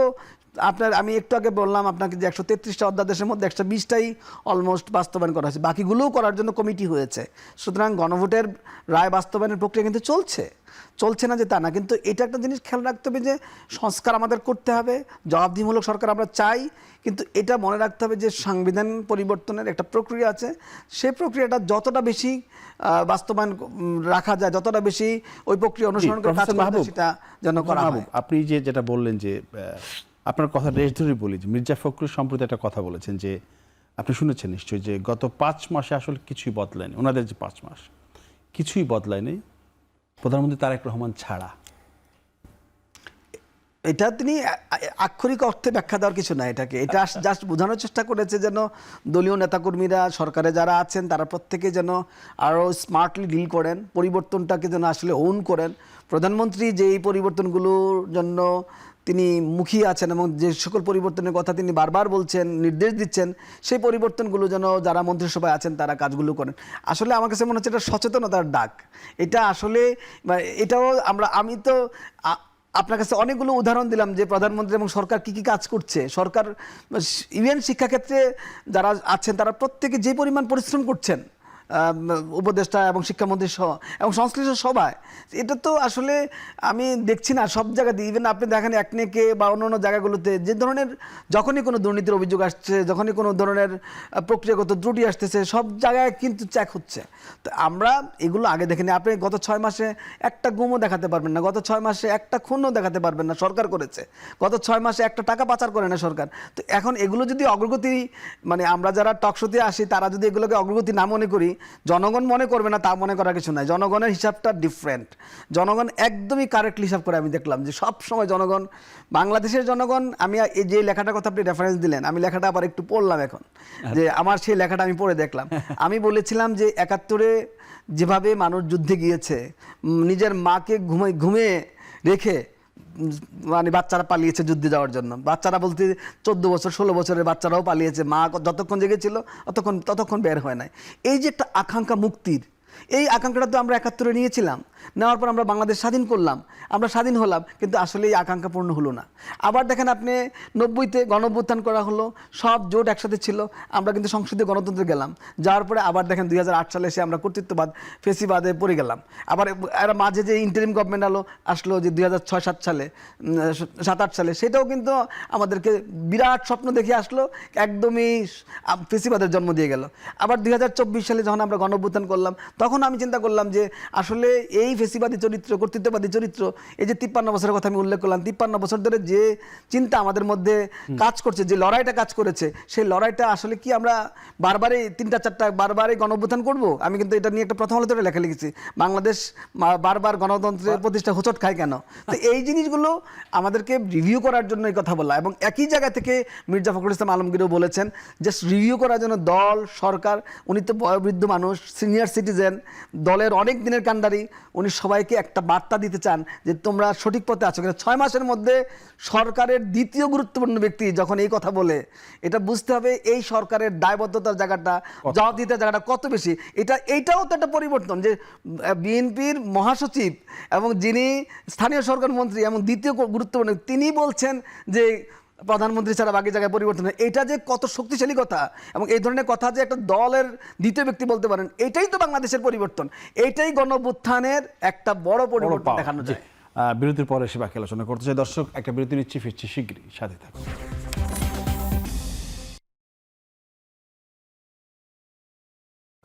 আপনার, আমি একটু আগে বললাম আপনাকে যে 133টা অধ্যাদেশের মধ্যে 120টাই অলমোস্ট বাস্তবায়ন করা হয়েছে, বাকিগুলোও করার জন্য কমিটি হয়েছে। সুতরাং গণভোটের রায় বাস্তবায়নের প্রক্রিয়া কিন্তু চলছে না যে তা না, কিন্তু এটা একটা জিনিস খেয়াল রাখতে হবে যে সংস্কার আমাদের করতে হবে, জবাবদিহিমূলক সরকার আমরা চাই, কিন্তু এটা মনে রাখতে হবে যে সংবিধান পরিবর্তনের একটা প্রক্রিয়া আছে। সেই প্রক্রিয়াটা যতটা বেশি বাস্তবায়ন রাখা যায়, যতটা বেশি ওই প্রক্রিয়া অনুসরণ করে কাজ করা যায়, সেটা যেন করা হয়। আপনি যেটা বললেন যে আপনার কথা রেশ ধরে বলি যে মির্জা ফখরুল সম্প্রতি একটা কথা বলেছেন যে আপনি শুনেছেন নিশ্চয়ই, যে গত 5 মাসে আসলে কিছুই বদলায়নি। ওনাদের যে 5 মাস কিছুই বদলায়নি প্রধানমন্ত্রী তারেক রহমান ছাড়া। এটা তিনি আক্ষরিক অর্থে ব্যাখ্যা দেওয়ার কিছু না এটাকে, এটা জাস্ট বোঝানোর চেষ্টা করেছে যেন দলীয় নেতাকর্মীরা, সরকারে যারা আছেন তারা প্রত্যেকে যেন আরও স্মার্টলি ডিল করেন, পরিবর্তনটাকে যেন আসলে ওন করেন। প্রধানমন্ত্রী যে এই পরিবর্তনগুলোর জন্য তিনি মুখিয়ে আছেন এবং যে সকল পরিবর্তনের কথা তিনি বারবার বলছেন, নির্দেশ দিচ্ছেন, সেই পরিবর্তনগুলো যেন যারা মন্ত্রিসভায় আছেন তারা কাজগুলো করেন। আসলে আমার কাছে মনে হচ্ছে এটা সচেতনতার ডাক। এটা আসলে এটাও আমি তো আপনার কাছে অনেকগুলো উদাহরণ দিলাম যে প্রধানমন্ত্রী এবং সরকার কি কি কাজ করছে। সরকার ইভেন শিক্ষাক্ষেত্রে যারা আছেন তারা প্রত্যেকে যে পরিমাণ পরিশ্রম করছেন, উপদেষ্টা এবং শিক্ষামন্ত্রী সহ এবং সংশ্লিষ্ট সবাই, এটা তো আসলে আমি দেখছি না সব জায়গাতে। ইভেন আপনি দেখেন একনেকে বা অন্য জায়গাগুলোতে যে ধরনের যখনই কোনো দুর্নীতির অভিযোগ আসছে, যখনই কোনো ধরনের প্রক্রিয়াগত ত্রুটি আসতেছে, সব জায়গায় কিন্তু চেক হচ্ছে। তো আমরা এগুলো আগে দেখিনি। আপনি গত 6 মাসে একটা গুমও দেখাতে পারবেন না, গত 6 মাসে একটা খুনও দেখাতে পারবেন না সরকার করেছে, গত 6 মাসে একটা টাকা পাচার করে না সরকার। তো এখন এগুলো যদি অগ্রগতি, মানে আমরা যারা টকশোতে আসি তারা যদি এগুলোকে অগ্রগতি না মনে করি, জনগণ মনে করবে না তা মনে করার কিছু নাই। জনগণের হিসাবটা ডিফারেন্ট, জনগণ একদমই কারেক্টলি হিসাব করে। আমি দেখলাম যে সব সময় জনগণ, বাংলাদেশের জনগণ, আমি এই যে লেখাটার কথা আপনি রেফারেন্স দিলেন, আমি লেখাটা আবার একটু পড়লাম এখন, যে আমার সেই লেখাটা আমি পড়ে দেখলাম। আমি বলেছিলাম যে 71-এ যেভাবে মানুষ যুদ্ধে গিয়েছে, নিজের মাকে ঘুমিয়ে রেখে, মানে বাচ্চারা পালিয়েছে যুদ্ধে যাওয়ার জন্য, বাচ্চারা বলতে 14 বছর 16 বছরের বাচ্চারাও পালিয়েছে, মা যতক্ষণ জেগেছিল ততক্ষণ বের হয় নাই। এই যে একটা আকাঙ্ক্ষা মুক্তির, এই আকাঙ্ক্ষাটা তো আমরা 71-এ নিয়েছিলাম, নেওয়ার পর আমরা বাংলাদেশ স্বাধীন করলাম, আমরা স্বাধীন হলাম, কিন্তু আসলে এই আকাঙ্ক্ষা পূর্ণ হলো না। আবার দেখেন আপনি 90-তে গণঅভ্যুত্থান করা হলো, সব জোট একসাথে ছিল, আমরা কিন্তু সংসদীয় গণতন্ত্রে গেলাম, যাওয়ার পরে আবার দেখেন 2008 সালে এসে আমরা কর্তৃত্ববাদ ফেসিবাদে পড়ে গেলাম। আবার এর মাঝে যে ইন্টারিম গভর্নমেন্ট আসলো যে 2006-7 সালে 7-8 সালে, সেটাও কিন্তু আমাদেরকে বিরাট স্বপ্ন দেখে আসলো, একদমই ফেসিবাদের জন্ম দিয়ে গেল। আবার 2024 সালে যখন আমরা গণঅভ্যুত্থান করলাম, তখন আমি চিন্তা করলাম যে আসলে এই ফেসিবাদী চরিত্র, কর্তৃত্ববাদী চরিত্র, এই যে 53 বছরের কথা আমি উল্লেখ করলাম, 53 বছর ধরে যে চিন্তা আমাদের মধ্যে কাজ করছে, যে লড়াইটা কাজ করেছে, সেই লড়াইটা আসলে কি আমরা বারবারই 3-4টা বারবারই গণঅভ্যুত্থান করব? আমি কিন্তু এটা নিয়ে একটা প্রথম আলোতে লেখা লিখেছি, বাংলাদেশ বারবার গণতন্ত্রের প্রতিষ্ঠা হোঁচট খায় কেন। তো এই জিনিসগুলো আমাদেরকে রিভিউ করার জন্য এই কথা বলা, এবং একই জায়গা থেকে মির্জা ফখরুল ইসলাম আলমগীরও বলেছেন জাস্ট রিভিউ করার জন্য দল, সরকার, উনি তো বয়োবৃদ্ধ মানুষ, সিনিয়র সিটিজেন, দলের অনেক দিনের কান্ডারি, উনি সবাইকে একটা বার্তা দিতে চান যে তোমরা সঠিক পথে আছো। কিন্তু 6 মাসের মধ্যে সরকারের দ্বিতীয় গুরুত্বপূর্ণ ব্যক্তি যখন এই কথা বলে, এটা বুঝতে হবে এই সরকারের দায়বদ্ধতার জায়গাটা, জবাবদিহিতার জায়গাটা কত বেশি। এইটাও তো একটা পরিবর্তন যে বিএনপির মহাসচিব এবং যিনি স্থানীয় সরকার মন্ত্রী এবং দ্বিতীয় গুরুত্বপূর্ণ, তিনি বলছেন যে প্রধানমন্ত্রী ছাড়া বাকি জায়গায় পরিবর্তন হয়। এটা যে কত শক্তিশালী কথা, এবং এই ধরনের কথা যে একটা দলের দ্বিতীয় ব্যক্তি বলতে পারেন, এটাই তো বাংলাদেশের পরিবর্তন, এটাই গণঅভ্যুত্থানের একটা বড় পরিবর্তন দেখানো যায়। বিরতির পরে সে বাকি আলোচনা করতে চাই। দর্শক, একটা বিরতি নিচ্ছি, ফিরছি শীঘ্রই, সাথে থাকুন।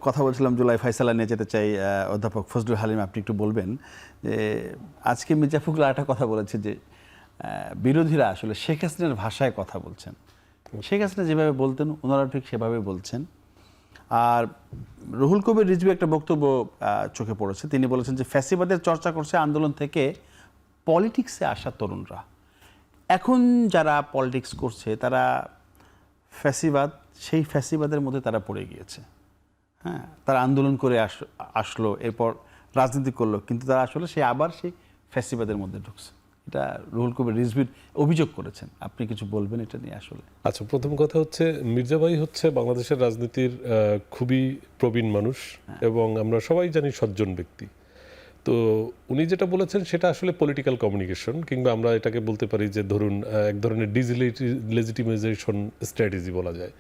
কথা বলছিলাম জুলাই ফাইসালা নিয়ে, যেতে চাই অধ্যাপক ফজলুল হালিম, আপনি একটু বলবেন যে আজকে মির্জা ফখরুল একটা কথা বলেছে যে বিরোধীরা আসলে শেখ হাসিনার ভাষায় কথা বলছেন, শেখ হাসিনা যেভাবে বলতেন ওনারা ঠিক সেভাবে বলছেন। আর রুহুল কবির রিজভী একটা বক্তব্য চোখে পড়েছে, তিনি বলেছেন যে ফ্যাসিবাদের চর্চা করছে আন্দোলন থেকে পলিটিক্সে আসা তরুণরা। এখন যারা পলিটিক্স করছে তারা ফ্যাসিবাদ, সেই ফ্যাসিবাদের মধ্যে তারা পড়ে গিয়েছে। হ্যাঁ, তারা আন্দোলন করে আসলো, এরপর রাজনীতি করলো, কিন্তু তারা আসলে আবার সেই ফ্যাসিবাদের মধ্যে ঢুকছে। এটা রুহুল কবির রিজভীর অভিযোগ করেছেন, আপনি কিছু বলবেন এটা নিয়ে? আসলে আচ্ছা, প্রথম কথা হচ্ছে মির্জা ভাই হচ্ছে বাংলাদেশের রাজনীতির খুবই প্রবীণ মানুষ, এবং আমরা সবাই জানি সজ্জন ব্যক্তি। তো উনি যেটা বলেছেন সেটা আসলে পলিটিক্যাল কমিউনিকেশন, কিংবা আমরা এটাকে বলতে পারি যে ধরুন এক ধরনের ডিলেজিটিমাইজেশন স্ট্র্যাটেজি বলা যায়।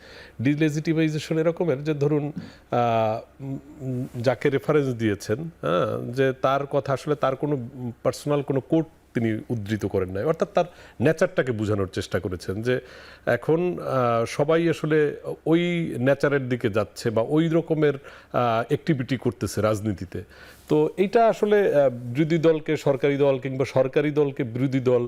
ডিলেজিটিমাইজেশন এরকমের যে ধরুন যাকে রেফারেন্স দিয়েছেন, হ্যাঁ, যে তার কথা আসলে তার কোনো পার্সোনাল কোনো কোট তিনি উদ্ধৃত করেন নাই, অর্থাৎ তার নেচারটাকে বোঝানোর চেষ্টা করেছেন যে এখন সবাই আসলে ওই নেচারের দিকে যাচ্ছে বা ওই রকমের অ্যাক্টিভিটি করতেছে রাজনীতিতে। তো এইটা আসলে বিরোধী দলকে সরকারি দল কিংবা সরকারি দলকে বিরোধী দল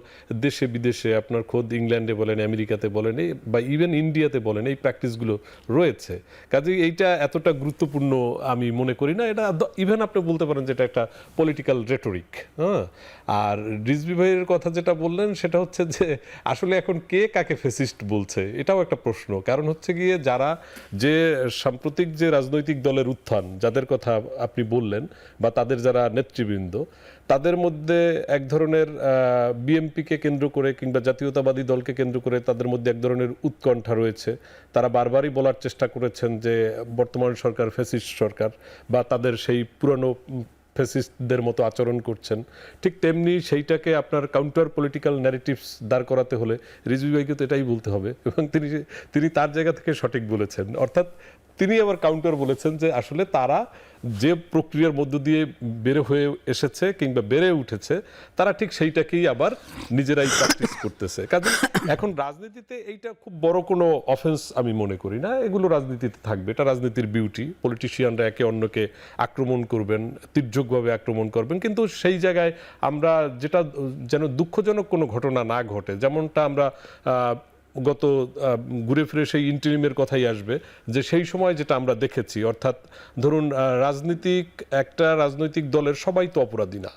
দেশে বিদেশে আপনার খোদ ইংল্যান্ডে বলেন, আমেরিকাতে বলেন, বা ইভেন ইন্ডিয়াতে বলেন, এই প্র্যাকটিসগুলো রয়েছে। কাজেই এইটা এতটা গুরুত্বপূর্ণ আমি মনে করি না। এটা ইভেন আপনি বলতে পারেন যে এটা একটা পলিটিক্যাল রেটরিক। হ্যাঁ, আর রিজভী ভাইয়ের কথা যেটা বললেন সেটা হচ্ছে যে আসলে এখন কে কাকে ফ্যাসিস্ট বলছে, এটাও একটা প্রশ্ন। কারণ হচ্ছে গিয়ে যারা যে সাম্প্রতিক যে রাজনৈতিক দলের উত্থান, যাদের কথা আপনি বললেন, বা তাদের যারা নেতৃবৃন্দ, তাদের মধ্যে এক ধরনের বিএনপিকে কেন্দ্র করে কিংবা জাতীয়তাবাদী দলকে কেন্দ্র করে তাদের মধ্যে এক ধরনের উৎকণ্ঠা রয়েছে। তারা বারবারই বলার চেষ্টা করেছেন যে বর্তমান সরকার ফ্যাসিস্ট সরকার, বা তাদের সেই পুরনো ফ্যাসিস্টদের মতো আচরণ করছেন। ঠিক তেমনি সেইটাকে আপনার কাউন্টার পলিটিক্যাল ন্যারেটিভস দাঁড় করাতে হলে রিজভী ভাইকে তো এটাই বলতে হবে, এবং তিনি তার জায়গা থেকে সঠিক বলেছেন। অর্থাৎ তিনি আবার কাউন্টার বলেছেন যে আসলে তারা যে প্রক্রিয়ার মধ্য দিয়ে বেড়ে হয়ে এসেছে কিংবা বেড়ে উঠেছে, তারা ঠিক সেইটাকেই আবার নিজেরাই প্র্যাকটিস করতেছে। কাজে এখন রাজনীতিতে এইটা খুব বড় কোনো অফেন্স আমি মনে করি না। এগুলো রাজনীতিতে থাকবে, এটা রাজনীতির বিউটি। পলিটিশিয়ানরা একে অন্যকে আক্রমণ করবেন, তীর্যকভাবে আক্রমণ করবেন, কিন্তু সেই জায়গায় আমরা যেটা যেন দুঃখজনক কোনো ঘটনা না ঘটে, যেমনটা আমরা গত ঘুরে ফিরে সেই ইন্টারিমের কথাই আসবে, যে সেই সময় যেটা আমরা দেখেছি, অর্থাৎ ধরুন একটা রাজনৈতিক দলের সবাই তো অপরাধী না,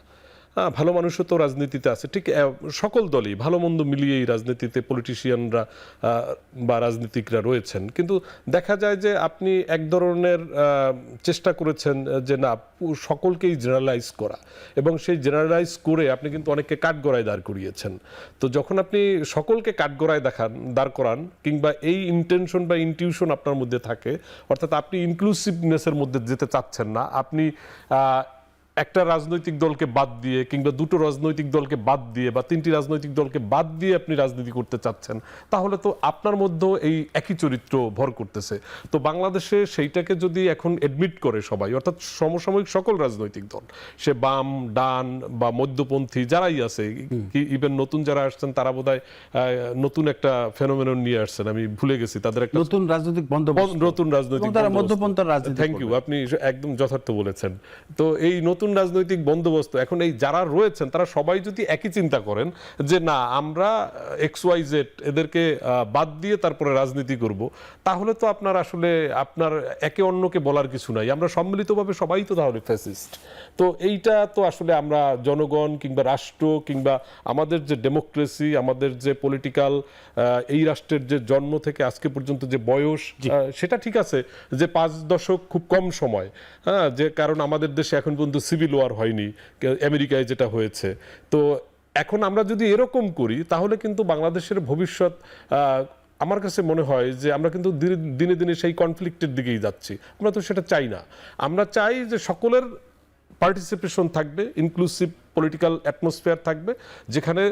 ভালো মানুষও তো রাজনীতিতে আছে। ঠিক সকল দলই ভালো মন্দ মিলিয়েই রাজনীতিতে পলিটিশিয়ানরা বা রাজনীতিকরা রয়েছেন। কিন্তু দেখা যায় যে আপনি এক ধরনের চেষ্টা করেছেন যে না, সকলকেই জেনারেলাইজ করা, এবং সেই জেনারেলাইজ করে আপনি কিন্তু অনেককে কাঠগড়ায় দাঁড় করিয়েছেন। তো যখন আপনি সকলকে কাঠগড়ায় দাঁড় করান, কিংবা এই ইন্টেনশন বা ইনটিউশন আপনার মধ্যে থাকে, অর্থাৎ আপনি ইনক্লুসিভনেসের মধ্যে যেতে চাচ্ছেন না, আপনি একটা রাজনৈতিক দলকে বাদ দিয়ে কিংবা দুটো রাজনৈতিক দলকে বাদ দিয়ে বা তিনটি রাজনৈতিক দলকে বাদ দিয়ে আপনি রাজনীতি করতে চাচ্ছেন, তাহলে তো আপনার মধ্যেও এই একই চরিত্র ভর করতেছে। তো বাংলাদেশে সেইটাকে যদি এখন এডমিট করে সবাই, অর্থাৎ সমসাময়িক সকল রাজনৈতিক দল, সে বাম, ডান বা মধ্যপন্থী যারাই আছে, ইভেন নতুন যারা আসছেন তারা বোধহয় নতুন একটা ফেনোমেনন নিয়ে আসছেন, আমি ভুলে গেছি তাদের একটা নতুন রাজনৈতিক মধ্যপন্থার রাজনীতি। থ্যাংক ইউ, আপনি একদম যথার্থ বলেছেন। তো এই নতুন রাজনৈতিক বন্দোবস্ত এখন এই যারা রয়েছেন তারা সবাই যদি একই চিন্তা করেন যে না, আমরা XYZ এদেরকে বাদ দিয়ে তারপরে রাজনীতি করব, তাহলে তো আপনার আসলে আপনার একে অন্যকে বলার কিছু নাই। আমরা সম্মিলিতভাবে সবাই তো তাহলে ফ্যাসিস্ট। তো এইটা তো আসলে আমরা জনগণ কিংবা রাষ্ট্র কিংবা আমাদের যে ডেমোক্রেসি, আমাদের যে পলিটিক্যাল, এই রাষ্ট্রের যে জন্ম থেকে আজকে পর্যন্ত যে বয়স, সেটা ঠিক আছে যে 5 দশক খুব কম সময়, হ্যাঁ, যে কারণ আমাদের দেশে এখন পর্যন্ত সিভিল ওয়ার হয়নি, আমেরিকায় যেটা হয়েছে। তো এখন আমরা যদি এরকম করি তাহলে কিন্তু বাংলাদেশের ভবিষ্যৎ, আমার কাছে মনে হয় যে আমরা কিন্তু দিনে দিনে সেই কনফ্লিক্টের দিকেই যাচ্ছি। আমরা তো সেটা চাই না। আমরা চাই যে সকলের পার্টিসিপেশন থাকবে, ইনক্লুসিভ পলিটিক্যাল অ্যাটমসফিয়ার থাকবে, যেখানে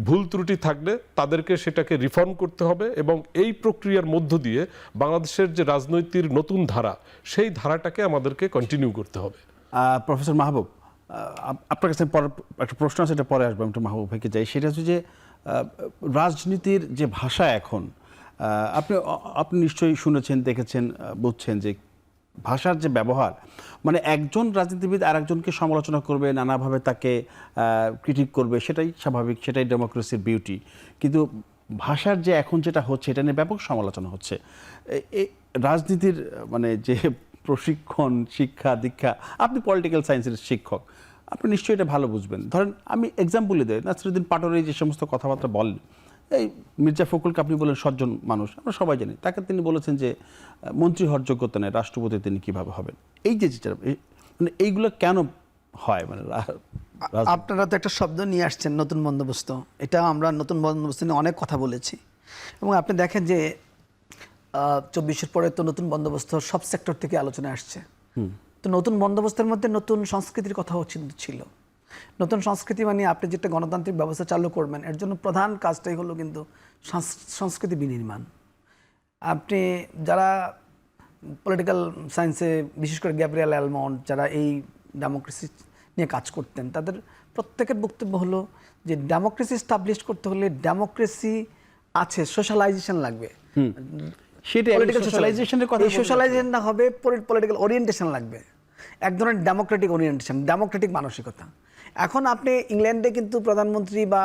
ভুল ত্রুটি থাকলে তাদেরকে সেটাকে রিফর্ম করতে হবে, এবং এই প্রক্রিয়ার মধ্য দিয়ে বাংলাদেশের যে রাজনৈতিক নতুন ধারা, সেই ধারাটাকে আমাদেরকে কন্টিনিউ করতে হবে। প্রফেসর মাহবুব, আপনার কাছে একটা প্রশ্ন আছে, এটা পরে আসবে, আমি একটু মাহবুব ভাইকে যাই। সেটা হচ্ছে যে রাজনীতির যে ভাষা এখন, আপনি নিশ্চয়ই শুনেছেন, দেখেছেন, বুঝছেন যে ভাষার যে ব্যবহার, মানে একজন রাজনীতিবিদ আর একজনকে সমালোচনা করবে, নানাভাবে তাকে ক্রিটিক করবে, সেটাই স্বাভাবিক, সেটাই ডেমোক্রেসির বিউটি। কিন্তু ভাষার যে এখন যেটা হচ্ছে, এটা নিয়ে ব্যাপক সমালোচনা হচ্ছে। রাজনীতির মানে যে প্রশিক্ষণ, শিক্ষা দীক্ষা, আপনি পলিটিক্যাল সায়েন্সের শিক্ষক, আপনি নিশ্চয়ই এটা ভালো বুঝবেন। ধরেন আমি এক্সাম্পলই দেই, নাসিরুদ্দিন পাটোয়ারি যে সমস্ত কথাবার্তা বলেন, এই মির্জা ফখরুলকে আপনি বলেন সজ্জন মানুষ, আমরা সবাই জানি, তাকে তিনি বলেছেন যে মন্ত্রী হওয়ার যোগ্যতা নেই, রাষ্ট্রপতি তিনি কিভাবে হবেন। এই যে মানে এইগুলো কেন হয়? মানে আপনারা তো একটা শব্দ নিয়ে আসছেন, নতুন বন্দোবস্ত। এটা আমরা নতুন বন্দোবস্ত নিয়ে অনেক কথা বলেছি, এবং আপনি দেখেন যে 24-এর পরে তো নতুন বন্দোবস্ত সব সেক্টর থেকে আলোচনা আসছে। তো নতুন বন্দোবস্তের মধ্যে নতুন সংস্কৃতির কথাও ছিল। নতুন সংস্কৃতি মানে আপনি যেটা গণতান্ত্রিক ব্যবস্থা চালু করবেন, এর জন্য প্রধান কাজটাই হলো কিন্তু সংস্কৃতি বিনির্মাণ। আপনি যারা পলিটিক্যাল সায়েন্সে, বিশেষ করে গ্যাব্রিয়েল অ্যালমন্ড, যারা এই ডেমোক্রেসি নিয়ে কাজ করতেন, তাদের প্রত্যেকের বক্তব্য হলো যে ডেমোক্রেসি এস্টাবলিশ করতে হলে ডেমোক্রেসি আছে, সোশ্যালাইজেশন লাগবে। সোশ্যালাইজেশন না হবে, পলিটিক্যাল ওরিয়েন্টেশন লাগবে। এক ধরনের ডেমোক্রেটিক ওরিয়েন্টেশন, ডেমোক্রেটিক মানসিকতা। এখন আপনি ইংল্যান্ডে কিন্তু প্রধানমন্ত্রী বা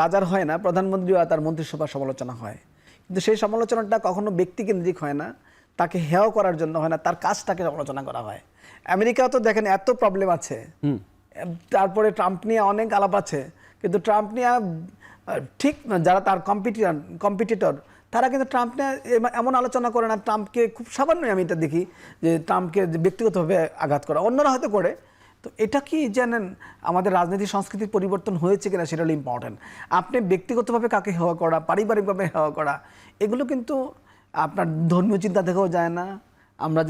রাজার হয় না, প্রধানমন্ত্রী বা তার মন্ত্রিসভার সমালোচনা হয়, কিন্তু সেই সমালোচনাটা কখনো ব্যক্তিকেন্দ্রিক হয় না, তাকে হেয় করার জন্য হয় না, তার কাজটাকে সমালোচনা করা হয়। আমেরিকাও তো দেখেন এত প্রবলেম আছে, তারপরে ট্রাম্প নিয়ে অনেক আলাপ আছে, কিন্তু ট্রাম্প নিয়ে ঠিক না, যারা তার কম্পিটিটর তারা কিন্তু ট্রাম্প নিয়ে এমন আলোচনা করে না। ট্রাম্পকে খুব সামান্যই আমি এটা দেখি যে ট্রাম্পকে ব্যক্তিগতভাবে আঘাত করা, অন্যরা হয়তো করে। তো এটা কি জানেন আমাদের রাজনীতি সংস্কৃতির পরিবর্তন হয়েছে কিনা সেটা হলো ইম্পর্টেন্ট। আপনি ব্যক্তিগতভাবে কাকে হেওয়া করা, পারিবারিকভাবে হেওয়া করা, এগুলো কিন্তু আপনার ধর্মীয় চিন্তা থেকেও যায় না। আমরা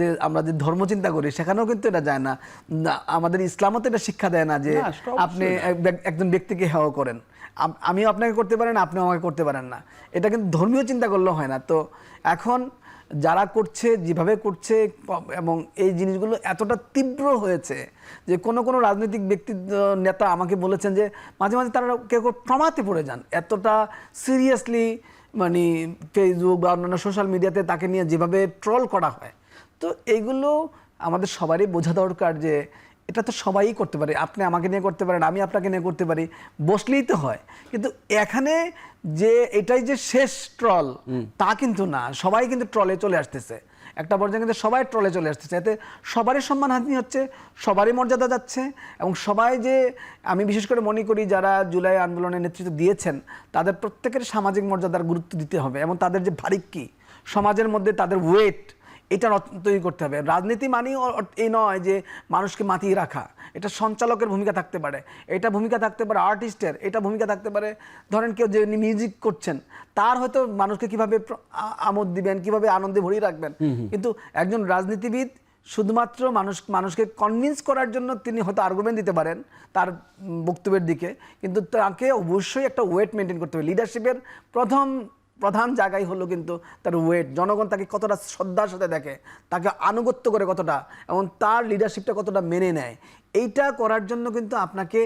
যে ধর্ম চিন্তা করি সেখানেও কিন্তু এটা যায় না। আমাদের ইসলামও তো এটা শিক্ষা দেয় না যে আপনি একজন ব্যক্তিকে হেওয়া করেন, আমিও আপনাকে করতে পারেন, আপনিও আমাকে করতে পারেন না। এটা কিন্তু ধর্মীয় চিন্তা করলেও হয় না। তো এখন যারা করছে, যেভাবে করছে, এবং এই জিনিসগুলো এতটা তীব্র হয়েছে যে কোনো রাজনৈতিক ব্যক্তি নেতা আমাকে বলেছেন যে মাঝে মাঝে তারা কেউ ট্রমাতে পড়ে যান, এতটা সিরিয়াসলি মানে ফেসবুক বা অন্যান্য সোশ্যাল মিডিয়াতে তাকে নিয়ে যেভাবে ট্রল করা হয়। তো এইগুলো আমাদের সবারই বোঝা দরকার যে এটা তো সবাই করতে পারে। আপনি আমাকে নিয়ে করতে পারেন, আমি আপনাকে নিয়ে করতে পারি, বসলেই তো হয়। কিন্তু এখানে যে এটাই যে শেষ ট্রল তা কিন্তু না, সবাই কিন্তু ট্রলে চলে আসতেছে, একটা পর্যায়ে কিন্তু সবাই ট্রলে চলে আসতেছে। এতে সবারই সম্মানহানি হচ্ছে, সবারই মর্যাদা যাচ্ছে, এবং সবাই যে, আমি বিশেষ করে মনে করি যারা জুলাই আন্দোলনের নেতৃত্ব দিয়েছেন তাদের প্রত্যেকের সামাজিক মর্যাদার গুরুত্ব দিতে হবে, এবং তাদের যে ভারিক্কি সমাজের মধ্যে তাদের ওয়েট, এটা তৈরি করতে হবে। রাজনীতি মানেই এই নয় যে মানুষকে মাতিয়ে রাখা, এটা সঞ্চালকের ভূমিকা থাকতে পারে, এটা ভূমিকা থাকতে পারে আর্টিস্টের, এটা ভূমিকা থাকতে পারে ধরেন কেউ যে মিউজিক করছেন তার হয়তো মানুষকে কিভাবে আমোদ দিবেন, কিভাবে আনন্দে ভরিয়ে রাখবেন। কিন্তু একজন রাজনীতিবিদ শুধুমাত্র মানুষকে কনভিন্স করার জন্য তিনি হয়তো আর্গুমেন্ট দিতে পারেন তার বক্তব্যের দিকে, কিন্তু তাকে অবশ্যই একটা ওয়েট মেনটেন করতে হবে। লিডারশিপের প্রধান জায়গায় হলো কিন্তু তার ওয়েট, জনগণ তাকে কতটা শ্রদ্ধার সাথে দেখে, তাকে আনুগত্য করে কতটা, এবং তার লিডারশিপটা কতটা মেনে নেয়। এইটা করার জন্য কিন্তু আপনাকে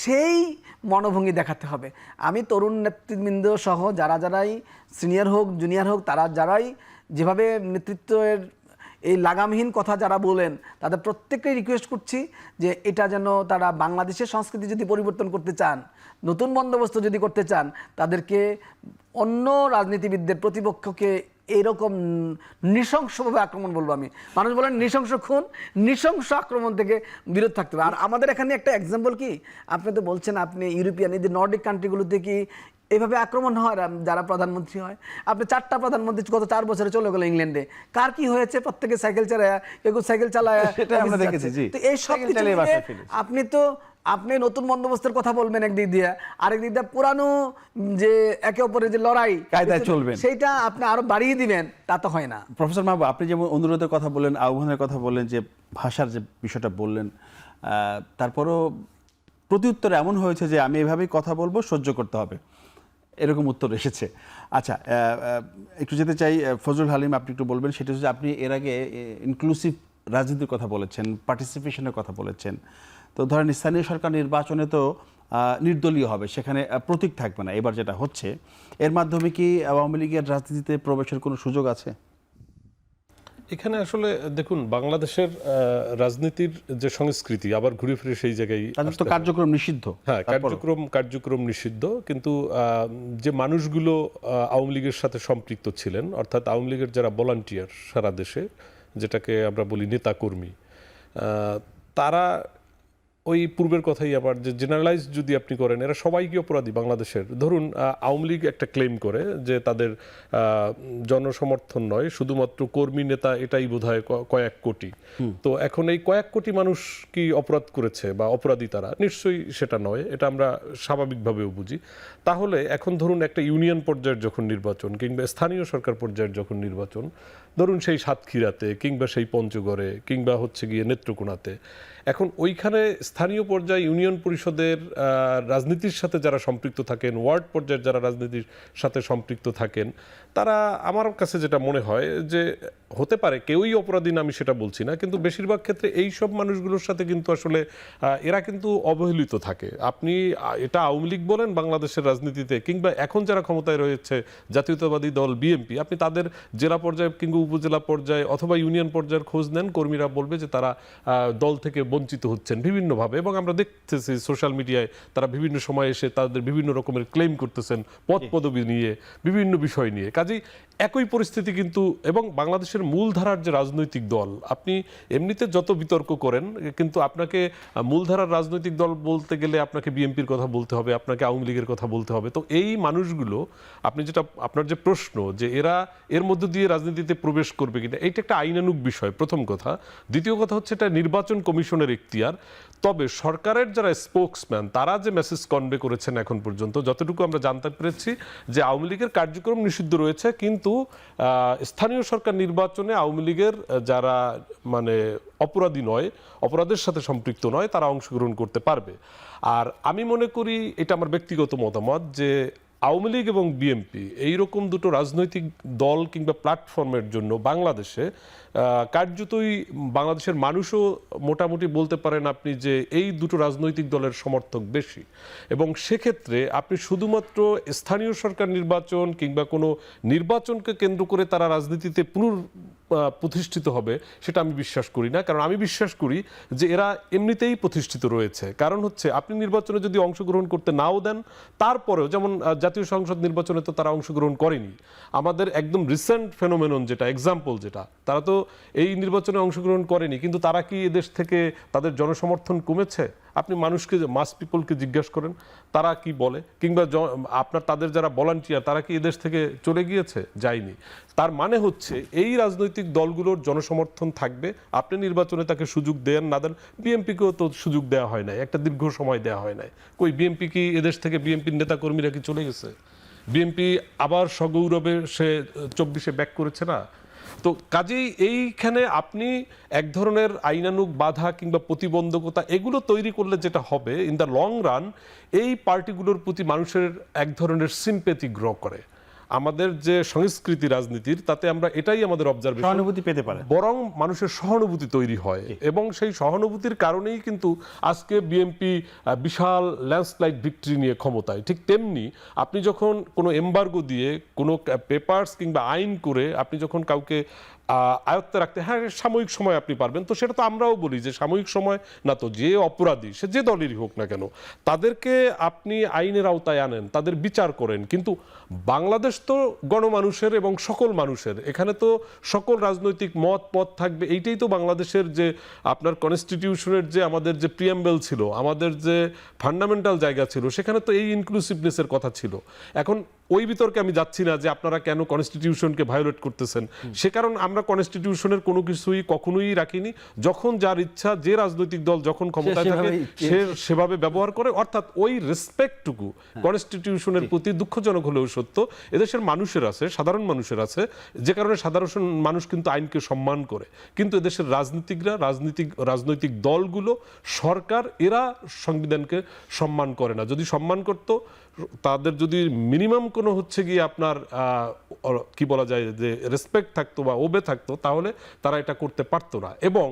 সেই মনোভঙ্গি দেখাতে হবে। আমি তরুণ নেতৃবৃন্দ সহ যারাই সিনিয়র হোক জুনিয়র হোক, যারাই যেভাবে নেতৃত্বের এই লাগামহীন কথা যারা বলেন তাদের প্রত্যেককেই রিকোয়েস্ট করছি যে এটা যেন তারা বাংলাদেশের সংস্কৃতি যদি পরিবর্তন করতে চান, নতুন বন্দোবস্ত যদি করতে চান, তাদেরকে অন্য রাজনীতিবিদদের প্রতিপক্ষকে এইরকম নৃশংসভাবে আক্রমণ, বলবো আমি, মানুষ বলেন নৃশংস খুন, নৃশংস আক্রমণ থেকে বিরত থাকতে হবে। আর আমাদের এখানে একটা এক্সাম্পল কি, আপনি তো বলছেন আপনি ইউরোপিয়ান এই যে নর্ডিক কান্ট্রিগুলোতে কি এভাবে আক্রমণ হয় যারা প্রধানমন্ত্রী হয়? আপনি 4টা প্রধানমন্ত্রী গত 4 বছরে চলে গেল ইংল্যান্ডে, কার কি হয়েছে? প্রত্যেকে সাইকেল চালায়, কেউ সাইকেল চালায়, আমরা দেখেছি। তো এই সব আপনি নতুন বন্দোবস্তের কথা বলবেন একদিক দিয়ে, আরেক দিক দিয়ে পুরানো যে একে অপরের যে লড়াই কায়দায় চলবেন সেইটা আপনি আরো বাড়িয়ে দিবেন, তা তো হয় না। প্রফেসর মাহবুব, আপনি যেমন অনুরোধের কথা বললেন, আহ্বানের কথা বললেন, যে ভাষার যে বিষয়টা বললেন, তারপরও প্রতিউত্তরে এমন হয়েছে যে আমি এভাবেই কথা বলবো, সহ্য করতে হবে, এরকম উত্তর এসেছে। আচ্ছা, একটু যেতে চাই ফজলুল হালিম, আপনি একটু বলবেন, সেটা হচ্ছে আপনি এর আগে ইনক্লুসিভ রাজনীতির কথা বলেছেন, পার্টিসিপেশনের কথা বলেছেন। তো ধরেন স্থানীয় সরকার নির্বাচনে তো নির্দলীয় হবে, সেখানে প্রতীক থাকবে না। এবার যেটা হচ্ছে, এর মাধ্যমে কি আওয়ামী লীগের রাজনীতিতে প্রবেশের কোনো সুযোগ আছে? এখানে আসলে দেখুন, বাংলাদেশের রাজনীতির যে সংস্কৃতি আবার ঘুরে ফিরে সেই জায়গায়, তাদের তো কার্যক্রম নিষিদ্ধ। হ্যাঁ, কার্যক্রম নিষিদ্ধ, কিন্তু যে মানুষগুলো আওয়ামী লীগের সাথে সম্পৃক্ত ছিলেন, অর্থাৎ আওয়ামী লীগের যারা ভলান্টিয়ার সারা দেশে, যেটাকে আমরা বলি নেতাকর্মী, তারা ওই পূর্বের কথাই আবার যে জেনারেলাইজ যদি আপনি করেন, এরা সবাই কি অপরাধী বাংলাদেশের? ধরুন আওয়ামী লীগ একটা ক্লেম করে যে তাদের জনসমর্থন নয়, শুধুমাত্র কর্মী নেতা, এটাই বোধহয় কয়েক কোটি। তো এখন এই কয়েক কোটি মানুষ কি অপরাধ করেছে বা অপরাধী তারা? নিশ্চয়ই সেটা নয়, এটা আমরা স্বাভাবিকভাবেও বুঝি। তাহলে এখন ধরুন একটা ইউনিয়ন পর্যায়ের যখন নির্বাচন, কিংবা স্থানীয় সরকার পর্যায়ের যখন নির্বাচন, ধরুন সেই সাতক্ষীরাতে কিংবা সেই পঞ্চগড়ে কিংবা হচ্ছে গিয়ে নেত্রকোনাতে, এখন ওইখানে স্থানীয় পর্যায়ে ইউনিয়ন পরিষদের রাজনীতির সাথে যারা সম্পৃক্ত থাকেন, ওয়ার্ড পর্যায়ের যারা রাজনীতির সাথে সম্পৃক্ত থাকেন, তারা আমার কাছে যেটা মনে হয় যে হতে পারে কেউই অপরাধী না, আমি সেটা বলছি না, কিন্তু বেশিরভাগ ক্ষেত্রে এই সব মানুষগুলোর সাথে কিন্তু আসলে এরা কিন্তু অবহেলিত থাকে। আপনি এটা আওয়ামী লীগ বলেন বাংলাদেশের রাজনীতিতে, কিংবা এখন যারা ক্ষমতায় রয়েছে জাতীয়তাবাদী দল বিএনপি, আপনি তাদের জেলা পর্যায়ে কিংবা উপজেলা পর্যায়ে অথবা ইউনিয়ন পর্যায়ের খোঁজ নেন, কর্মীরা বলবে যে তারা দল থেকে বঞ্চিত হচ্ছেন বিভিন্নভাবে, এবং আমরা দেখতেছি সোশ্যাল মিডিয়ায় তারা বিভিন্ন সময় এসে তাদের বিভিন্ন রকমের ক্লেম করতেছেন পদ পদবি নিয়ে, বিভিন্ন বিষয় নিয়ে। কাজেই একই পরিস্থিতি কিন্তু, এবং বাংলাদেশের মূলধারার যে রাজনৈতিক দল, আপনি এমনিতে যত বিতর্ক করেন, কিন্তু আপনাকে মূলধারার রাজনৈতিক দল বলতে গেলে আপনাকে বিএনপির কথা বলতে হবে, আপনাকে আওয়ামী লীগের কথা বলতে হবে। তো এই মানুষগুলো, আপনি যেটা আপনার যে প্রশ্ন যে এরা এর মধ্য দিয়ে রাজনীতিতে প্রবেশ করবে কিনা, এইটা একটা আইনানুগ বিষয়, প্রথম কথা। দ্বিতীয় কথা হচ্ছে এটা নির্বাচন কমিশনের এখতিয়ার। তবে সরকারের যারা স্পোকসম্যান, তারা যে মেসেজ কনভে করেছেন এখন পর্যন্ত, যতটুকু আমরা জানতে পেরেছি যে আওয়ামী লীগের কার্যক্রম নিষিদ্ধ রয়েছে, কিন্তু স্থানীয় সরকার নির্বাচনে আওয়ামী লীগের যারা মানে অপরাধী নয়, অপরাধের সাথে সম্পৃক্ত নয়, তারা অংশগ্রহণ করতে পারবে। আর আমি মনে করি, এটা আমার ব্যক্তিগত মতামত, যে আওয়ামী লীগ এবং বিএনপি এইরকম দুটো রাজনৈতিক দল কিংবা প্ল্যাটফর্মের জন্য বাংলাদেশে কার্যতই বাংলাদেশের মানুষও মোটামুটি বলতে পারেন আপনি যে এই দুটো রাজনৈতিক দলের সমর্থক বেশি। এবং সেক্ষেত্রে আপনি শুধুমাত্র স্থানীয় সরকার নির্বাচন কিংবা কোনো নির্বাচনকে কেন্দ্র করে তারা রাজনীতিতে প্রতিষ্ঠিত হবে, সেটা আমি বিশ্বাস করি না। কারণ আমি বিশ্বাস করি যে এরা এমনিতেই প্রতিষ্ঠিত রয়েছে। কারণ হচ্ছে আপনি নির্বাচনে যদি অংশগ্রহণ করতে নাও দেন, তারপরেও যেমন জাতীয় সংসদ নির্বাচনে তো তারা অংশগ্রহণ করেনি। আমাদের একদম রিসেন্ট ফেনোমেনন যেটা, এক্সাম্পল যেটা, তারা তো এই নির্বাচনে অংশগ্রহণ করেনি, কিন্তু তারা কি এদেশ থেকে তাদের জনসমর্থন কমেছে? আপনি মানুষকে, মাস পিপলকে জিজ্ঞাসা করেন তারা কি বলে, কিংবা আপনার তাদের যারা ভলান্টিয়ার তারা কি এদেশ থেকে চলে গিয়েছে? যায়নি। তার মানে হচ্ছে এই রাজনৈতিক দলগুলোর জনসমর্থন থাকবে, আপনি নির্বাচনে তাকে সুযোগ দেন না দেন। বিএনপিকেও তো সুযোগ দেওয়া হয় নাই, একটা দীর্ঘ সময় দেওয়া হয় নাই। কই বিএনপি কি এদেশ থেকে, বিএনপির নেতা কর্মীরা কি চলে গেছে? বিএনপি আবার সগৌরবে সে 24-এ ব্যাক করেছে না? তো কাজেই এইখানে আপনি এক ধরনের আইনানুগ বাধা কিংবা প্রতিবন্ধকতা এগুলো তৈরি করলে যেটা হবে, ইন দ্য লং রান এই পার্টিগুলোর প্রতি মানুষের এক ধরনের সিম্প্যাথি গ্রো করে। আমাদের যে সংস্কৃতি রাজনীতির, তাতে আমরা এটাই আমাদের অবজারভেশন, সহানুভূতি পেতে পারে, বরং মানুষের সহানুভূতি তৈরি হয়। এবং সেই সহানুভূতির কারণেই কিন্তু আজকে বিএনপি বিশাল ল্যান্ডস্লাইড ভিক্টরি নিয়ে ক্ষমতায়। ঠিক তেমনি আপনি যখন কোনো এমবার্গো দিয়ে, কোনো পেপারস কিংবা আইন করে আপনি যখন কাউকে আয়ত্তে রাখতে, হ্যাঁ সাময়িক সময় আপনি পারবেন, তো সেটা তো আমরাও বলি যে সাময়িক সময় না, তো যে অপরাধী সে যে দলেরই হোক না কেন, তাদেরকে আপনি আইনের আওতায় আনেন, তাদের বিচার করেন। কিন্তু বাংলাদেশ তো গণমানুষের এবং সকল মানুষের, এখানে তো সকল রাজনৈতিক মত পথ থাকবে। এইটাই তো বাংলাদেশের যে আপনার কনস্টিটিউশনের যে আমাদের যে প্রিয়াম্বেল ছিল, আমাদের যে ফান্ডামেন্টাল জায়গা ছিল, সেখানে তো এই ইনক্লুসিভনেসের কথা ছিল। এখন ওই বিতর্কে আমি যাচ্ছি না যে আপনারা কেন কনস্টিটিউশনকে ভায়োলেট করতেছেন, সে কারণ আমরা কনস্টিটিউশনের কোনো কিছুই কখনোই রাখিনি। যখন যার ইচ্ছা, যে রাজনৈতিক দল যখন ক্ষমতায় থাকে সে সেভাবে ব্যবহার করে। অর্থাৎ ওই রেসপেক্টটুকু কনস্টিটিউশনের প্রতি দুঃখজনক হলেও সত্য এদেশের মানুষের আছে, সাধারণ মানুষের আছে, যে কারণে সাধারণ মানুষ কিন্তু আইনকে সম্মান করে। কিন্তু এদেশের রাজনীতিকরা, রাজনৈতিক দলগুলো, সরকার, এরা সংবিধানকে সম্মান করে না। যদি সম্মান করত, তাদের যদি মিনিমাম কোনো হচ্ছে গিয়ে আপনার কি বলা যায় যে রেসপেক্ট থাকতো বা ওবে থাকতো, তাহলে তারা এটা করতে পারতো না। এবং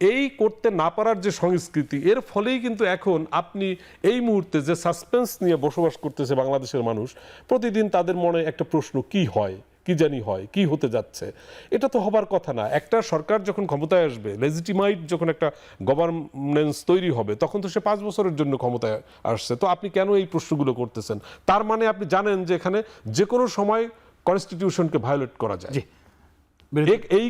এই করতে না পারার যে সংস্কৃতি, এর ফলেই কিন্তু এখন আপনি এই মুহূর্তে যে সাসপেন্স নিয়ে বসবাস করতেছে বাংলাদেশের মানুষ, প্রতিদিন তাদের মনে একটা প্রশ্ন, কি হয়, কি জানি হয়, কি হতে যাচ্ছে। এটা তো হবার কথা না। একটা সরকার যখন ক্ষমতায় আসবে, লেজিটিমাইট যখন একটা গভর্নেন্স তৈরি হবে, তখন তো সে 5 বছরের জন্য ক্ষমতায় আসছে। তো আপনি কেন এই প্রশ্নগুলো করতেছেন? তার মানে আপনি জানেন যে এখানে যে কোনো সময় কনস্টিটিউশনকে ভায়োলেট করা যায়। এই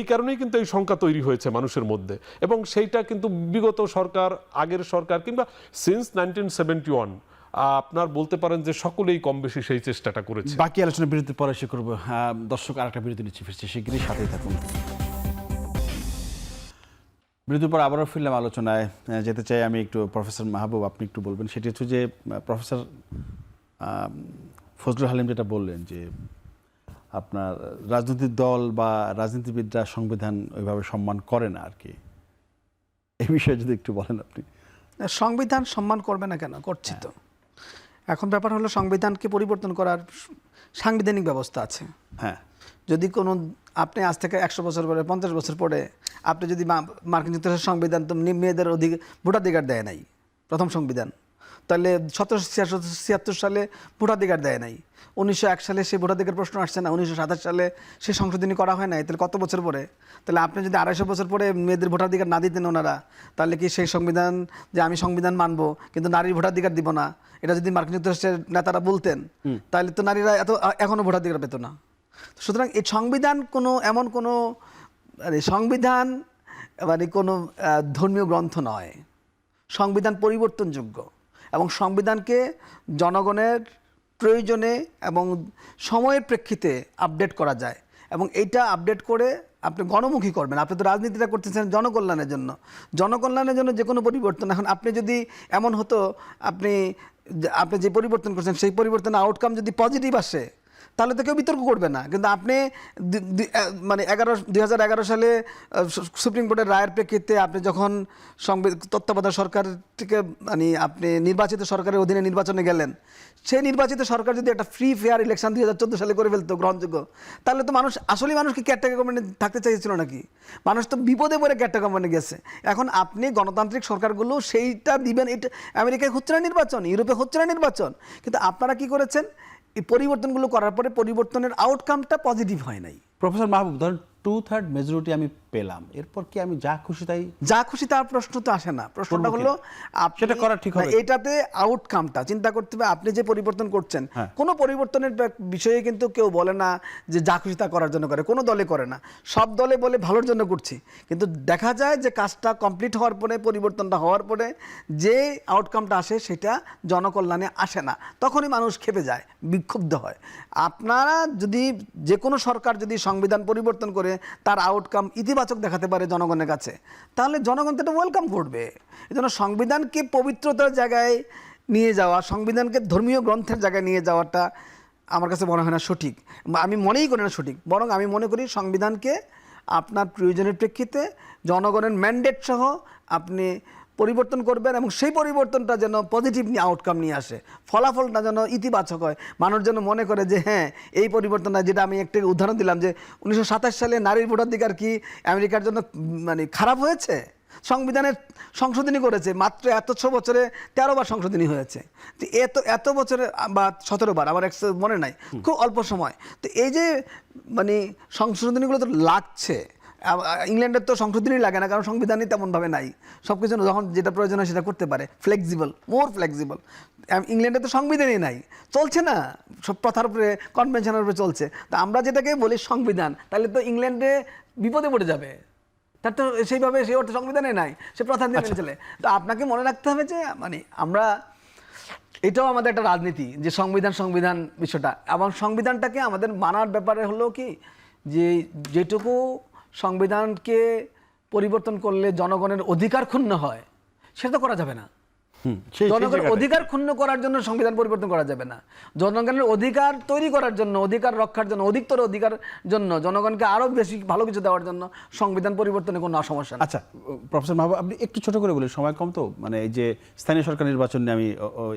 কারণেই কিন্তু এই শঙ্কা তৈরি হয়েছে মানুষের মধ্যে। এবং সেইটা কিন্তু বিগত সরকার, আগের সরকার, কিংবা সিন্স 1971 আপনার বলতে পারেন যে সকলেই কম বেশি সেই চেষ্টাটা করেছে। বাকি আলোচনা বিরতির পরে শেষ করবো। দর্শক, আরেকটা বিরতি নিচ্ছি, ফিরছি শিগগিরই, সাথেই থাকুন। বিরতির পর আবারও ফিরলাম আলোচনায়। যেতে চাই আমি একটু প্রফেসর মাহবুব, আপনি একটু বলবেন। সেটি হচ্ছে যে প্রফেসর ফজলুল হালিম যেটা বললেন যে আপনার রাজনৈতিক দল বা রাজনীতিবিদরা সংবিধান ওইভাবে সম্মান করে না আর কি, এই বিষয়ে যদি একটু বলেন আপনি। সংবিধান সম্মান করবে না কেন? করছি তো। এখন ব্যাপার হলো সংবিধানকে পরিবর্তন করার সাংবিধানিক ব্যবস্থা আছে। হ্যাঁ, যদি কোনো আপনি আজ থেকে 100 বছর পরে 50 বছর পরে আপনি যদি মার্কিন যুক্তরাষ্ট্রের সংবিধান তো মেয়েদের ভোটাধিকার দেয় নাই, প্রথম সংবিধান, তাহলে 1776 সালে ভোটাধিকার দেয় নাই, 1901 সালে সে ভোটাধিকার প্রশ্ন আসছে না, 1927 সালে সে সংশোধনী করা হয় নাই, তাহলে কত বছর পরে? তাহলে আপনি যদি 250 বছর পরে মেয়েদের ভোটাধিকার না দিতেন ওনারা, তাহলে কি সেই সংবিধান যে আমি সংবিধান মানবো কিন্তু নারীর ভোটাধিকার দিব না, এটা যদি মার্কিন যুক্তরাষ্ট্রের নেতারা বলতেন, তাহলে তো নারীরা এখনো ভোটাধিকার পেত না। সুতরাং এই সংবিধান এমন কোনো সংবিধান কোনো ধর্মীয় গ্রন্থ নয়। সংবিধান পরিবর্তনযোগ্য এবং সংবিধানকে জনগণের প্রয়োজনে এবং সময়ের প্রেক্ষিতে আপডেট করা যায় এবং এইটা আপডেট করে আপনি গণমুখী করবেন। আপনি তো রাজনীতিটা করতেছেন জনকল্যাণের জন্য। জনকল্যাণের জন্য যে কোনো পরিবর্তন, এখন আপনি যদি এমন হতো আপনি যে পরিবর্তন করছেন সেই পরিবর্তনের আউটকাম যদি পজিটিভ আসে তাহলে তো কেউ বিতর্ক করবে না। কিন্তু আপনি 2011 সালে সুপ্রিম কোর্টের রায়ের প্রেক্ষিতে আপনি যখন তত্ত্বাবধায়ক সরকার থেকে আপনি নির্বাচিত সরকারের অধীনে নির্বাচনে গেলেন, সেই নির্বাচিত সরকার যদি একটা ফ্রি ফেয়ার ইলেকশন 2014 সালে করে ফেলতো গ্রহণযোগ্য, তাহলে তো মানুষকে কেয়ারটেকার গভর্নমেন্ট থাকতে চাইছিল নাকি? মানুষ তো বিপদে পড়ে কেয়ারটেকার গভর্নমেন্টে গেছে। এখন আপনি গণতান্ত্রিক সরকারগুলো সেইটা দিবেন। এটা আমেরিকায় হচ্ছে না নির্বাচন, ইউরোপে হচ্ছে না নির্বাচন, কিন্তু আপনারা কি করেছেন? এই পরিবর্তনগুলো করার পরে পরিবর্তনের আউটকামটা পজিটিভ হয় নাই। প্রফেসর মাহবুব, ধরেন 2/3 মেজরিটি আমি পেলাম, এরপর কি আমি যা খুশি তাই তার প্রশ্ন তো আসে না। প্রশ্নটা হলো সেটা করা ঠিক হবে? এটাতে আউটকামটা চিন্তা করতে হবে। আপনি যে পরিবর্তন করছেন, কোনো পরিবর্তনের বিষয়ে কিন্তু কেউ বলে না যে যা খুশি তা করার জন্য করে, কোনো দলে করে না। সব দলে বলে ভালোর জন্য করছি, কিন্তু দেখা যায় যে কাজটা কমপ্লিট হওয়ার পরে, পরিবর্তনটা হওয়ার পরে যে আউটকামটা আসে সেটা জনকল্যাণে আসে না, তখনই মানুষ ক্ষেপে যায়, বিক্ষুব্ধ হয়। আপনারা যদি যে কোনো সরকার যদি সংবিধান পরিবর্তন করে তার আউটকাম ইতিবাচক দেখাতে পারে জনগণের কাছে, তাহলে জনগণ তো এটা ওয়েলকাম করবে। এই জন্য সংবিধানকে পবিত্রতার জায়গায় নিয়ে যাওয়া, সংবিধানকে ধর্মীয় গ্রন্থের জায়গায় নিয়ে যাওয়াটা আমার কাছে মনে হয় না সঠিক। আমি মনেই করি না সঠিক। বরং আমি মনে করি সংবিধানকে আপনার প্রয়োজনের প্রেক্ষিতে জনগণের ম্যান্ডেট সহ আপনি পরিবর্তন করবেন এবং সেই পরিবর্তনটা যেন পজিটিভ আউটকাম নিয়ে আসে, ফলাফলটা যেন ইতিবাচক হয়, মানুষ যেন মনে করে যে হ্যাঁ এই পরিবর্তনটা, যেটা আমি একটা উদাহরণ দিলাম যে 1927 সালে নারীর ভোটাধিকার কি আমেরিকার জন্য খারাপ হয়েছে? সংবিধানের সংশোধনী করেছে, মাত্র এত 6 বছরে 13 বার সংশোধনী হয়েছে। তো এত বছরে বা 17 বার, আমার মনে নাই, খুব অল্প সময়। তো এই যে সংশোধনীগুলো তো লাগছে। ইংল্যান্ডের তো সংশোধনী লাগে না, কারণ সংবিধানই তেমনভাবে নাই, সব কিছু যখন যেটা প্রয়োজন হয় সেটা করতে পারে, মোর ফ্লেক্সিবল। ইংল্যান্ডে তো সংবিধানই নাই, চলছে না, সব প্রথার উপরে, কনভেনশনের উপরে চলছে। তো আমরা যেটাকে বলি সংবিধান, তাহলে তো ইংল্যান্ডে বিপদে পড়ে যাবে। তার তো সেইভাবে সে অর্থ সংবিধানে নাই, সে প্রথা দিয়ে মেনে চলে। তো আপনাকে মনে রাখতে হবে যে আমরা, এটাও আমাদের একটা রাজনীতি যে সংবিধান বিষয়টা, এবং সংবিধানটাকে আমাদের মানার ব্যাপারে হলো কি যে যেটুকু সংবিধানকে পরিবর্তন করলে জনগণের অধিকার ক্ষুণ্ণ হয় সেটা তো করা যাবে না। জনগণের অধিকার ক্ষুণ্ণ করার জন্য সংবিধান পরিবর্তন করা যাবে না। জনগণের অধিকার তৈরি করার জন্য, অধিকার রক্ষার জন্য, অধিকতর অধিকার জন্য, জনগণকে আরো বেশি ভালো কিছু দেওয়ার জন্য সংবিধান পরিবর্তনে কোনো সমস্যা না। আচ্ছা প্রফেসর মাহবুব, আপনি একটু ছোট করে বলি, সময় কম তো, এই যে স্থানীয় সরকার নির্বাচন নিয়ে আমি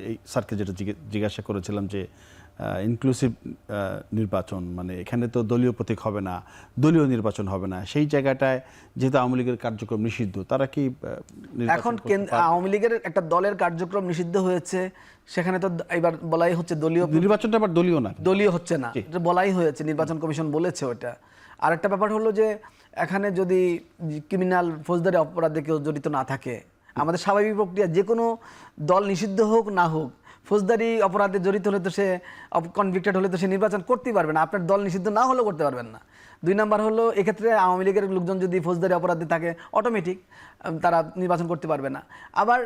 এই স্যারকে যেটা জিজ্ঞাসা করেছিলাম যে ইনক্লুসিভ নির্বাচন, এখানে তো দলীয় প্রতীক হবে না, দলীয় নির্বাচন হবে না, সেই জায়গাটায় যেহেতু আওয়ামী লীগের কার্যক্রম নিষিদ্ধ, তারা কি এখন আওয়ামী লীগের একটা দলের কার্যক্রম নিষিদ্ধ হয়েছে, সেখানে তো এবার বলাই হচ্ছে দলীয় নির্বাচনটা আবার দলীয় না, দলীয় হচ্ছে না, এটা বলাই হয়েছে, নির্বাচন কমিশন বলেছে ওটা। আরেকটা ব্যাপার হলো যে এখানে যদি ক্রিমিনাল ফৌজদারি অপরাধে কেউ জড়িত না থাকে, আমাদের স্বাভাবিক প্রক্রিয়া যে কোনো দল নিষিদ্ধ হোক না হোক, ফৌজদারি অপরাধে জড়িত হলে তো সে কনভিক্টেড হলে তো সে নির্বাচন করতেই পারবে না, আপনার দল নিষিদ্ধ না হলেও করতে পারবেন না। 2 নম্বর হলো এক্ষেত্রে আওয়ামী লীগের লোকজন যদি ফৌজদারি অপরাধে থাকে, অটোমেটিক তারা নির্বাচন করতে পারবে না। আবার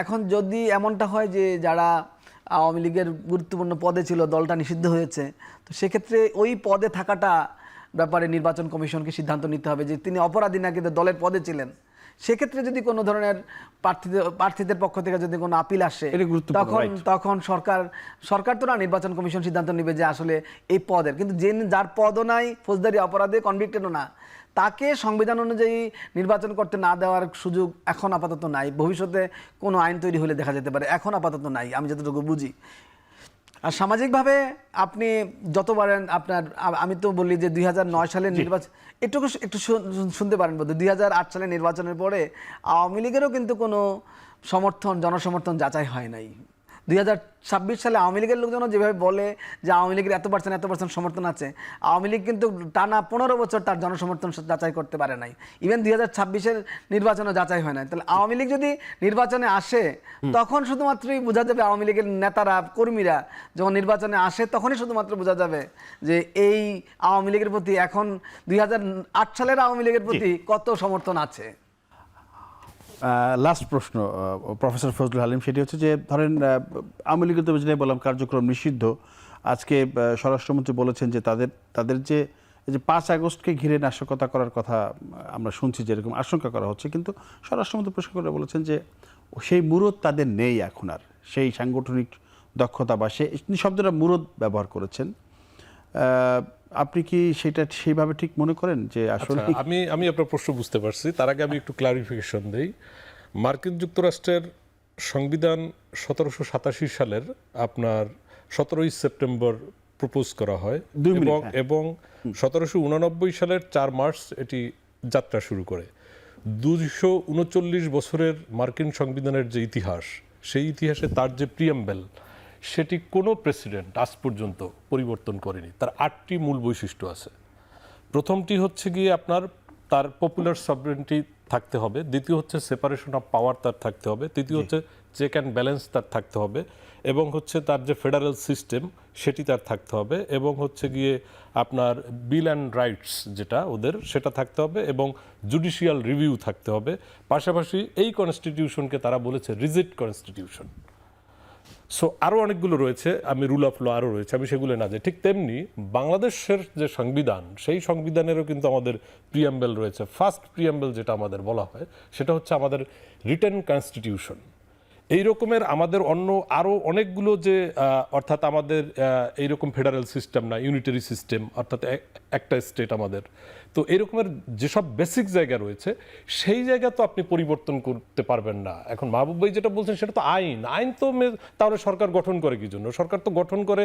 এখন যদি এমনটা হয় যে যারা আওয়ামী লীগের গুরুত্বপূর্ণ পদে ছিল, দলটা নিষিদ্ধ হয়েছে, তো সেক্ষেত্রে ওই পদে থাকাটা ব্যাপারে নির্বাচন কমিশনকে সিদ্ধান্ত নিতে হবে যে তিনি অপরাধী না কিন্তু দলের পদে ছিলেন, সেক্ষেত্রে যদি কোনো ধরনের প্রার্থীদের পক্ষ থেকে যদি কোনো আপিল আসে, এটা গুরুত্বপূর্ণ, তখন right? তখন সরকার তো না, নির্বাচন কমিশন সিদ্ধান্ত নেবে যে আসলে এই পদের, কিন্তু যার পদও নাই, ফৌজদারি অপরাধে কনভিক্টেডও না, তাকে সংবিধান অনুযায়ী নির্বাচন করতে না দেওয়ার সুযোগ এখন আপাতত নাই। ভবিষ্যতে কোনো আইন তৈরি হলে দেখা যেতে পারে, এখন আপাতত নাই, আমি যতটুকু বুঝি। আর সামাজিকভাবে আপনি যত পারেন আপনার, আমি তো বলি যে 2009 সালের নির্বাচন একটু শুনতে পারেন বোধ, 2008 সালের নির্বাচনের পরে আওয়ামী লীগেরও কিন্তু কোনো জনসমর্থন যাচাই হয় নাই। 2026 সালে আওয়ামী লীগের লোকজন যেভাবে বলে যে আওয়ামী লীগের এত পার্সেন্ট সমর্থন আছে, আওয়ামী লীগ কিন্তু টানা 15 বছর তার জনসমর্থন যাচাই করতে পারে নাই। ইভেন 2026-এর নির্বাচনে যাচাই হয় নাই। তাহলে আওয়ামী লীগ যদি নির্বাচনে আসে, তখন শুধুমাত্রই বোঝা যাবে, আওয়ামী লীগের নেতারা, কর্মীরা যখন নির্বাচনে আসে, তখনই শুধুমাত্র বোঝা যাবে যে এই আওয়ামী লীগের প্রতি এখন 2008 সালের আওয়ামী লীগের প্রতি কত সমর্থন আছে। লাস্ট প্রশ্ন প্রফেসর ফজলুল হালিম, সেটি হচ্ছে যে ধরেন আওয়ামী লীগের তো যেটাই বললাম কার্যক্রম নিষিদ্ধ। আজকে স্বরাষ্ট্রমন্ত্রী বলেছেন যে তাদের যে 5 আগস্টকে ঘিরে নাশকতা করার কথা আমরা শুনছি, যেরকম আশঙ্কা করা হচ্ছে, কিন্তু স্বরাষ্ট্রমন্ত্রী পরিষ্কার করে বলেছেন যে সেই মুরদ তাদের নেই এখন আর, সেই সাংগঠনিক দক্ষতা বা শব্দটা মুরদ ব্যবহার করেছেন। আপনি কি সেটা সেইভাবে ঠিক মনে করেন যে আসলে? আমি আপনার প্রশ্ন বুঝতে পারছি। তার আগে আমি একটু ক্লারিফিকেশন দেই। মার্কিন যুক্তরাষ্ট্রের সংবিধান 1787 সালের আপনার 17ই সেপ্টেম্বর প্রপোজ করা হয় এবং 1789 সালের 4 মার্চ এটি যাত্রা শুরু করে। 239 বছরের মার্কিন সংবিধানের যে ইতিহাস, সেই ইতিহাসে তার যে প্রিয়াম্বেল, সেটি কোনো প্রেসিডেন্ট আজ পর্যন্ত পরিবর্তন করেনি। তার 8টি মূল বৈশিষ্ট্য আছে। প্রথমটি হচ্ছে গিয়ে আপনার তার পপুলার সভরেনিটি থাকতে হবে, দ্বিতীয় হচ্ছে সেপারেশন অফ পাওয়ার তার থাকতে হবে, তৃতীয় হচ্ছে চেক অ্যান্ড ব্যালেন্স তার থাকতে হবে, এবং হচ্ছে তার যে ফেডারেল সিস্টেম সেটি তার থাকতে হবে, এবং হচ্ছে গিয়ে আপনার বিল অ্যান্ড রাইটস যেটা ওদের, সেটা থাকতে হবে, এবং জুডিশিয়াল রিভিউ থাকতে হবে। পাশাপাশি এই কনস্টিটিউশনকে তারা বলেছে রিজিড কনস্টিটিউশন। সো আরও অনেকগুলো রয়েছে, আমি রুল অফ ল আরও রয়েছে, আমি সেগুলো না যাই। ঠিক তেমনি বাংলাদেশের যে সংবিধান, সেই সংবিধানেরও কিন্তু আমাদের প্রিয়াম্বেল রয়েছে। ফার্স্ট প্রিয়াম্বেল যেটা আমাদের বলা হয়, সেটা হচ্ছে আমাদের রিটেন কনস্টিটিউশন। এই রকমের আমাদের অন্য আরও অনেকগুলো যে অর্থাৎ আমাদের এইরকম ফেডারেল সিস্টেম না, ইউনিটারি সিস্টেম, অর্থাৎ একটা স্টেট আমাদের। তো এরকমের যেসব বেসিক জায়গা রয়েছে, সেই জায়গা তো আপনি পরিবর্তন করতে পারবেন না। এখন মাহবুব ভাই যেটা বলছেন সেটা তো আইন তো তাহলে সরকার গঠন করে কি জন্য? সরকার তো গঠন করে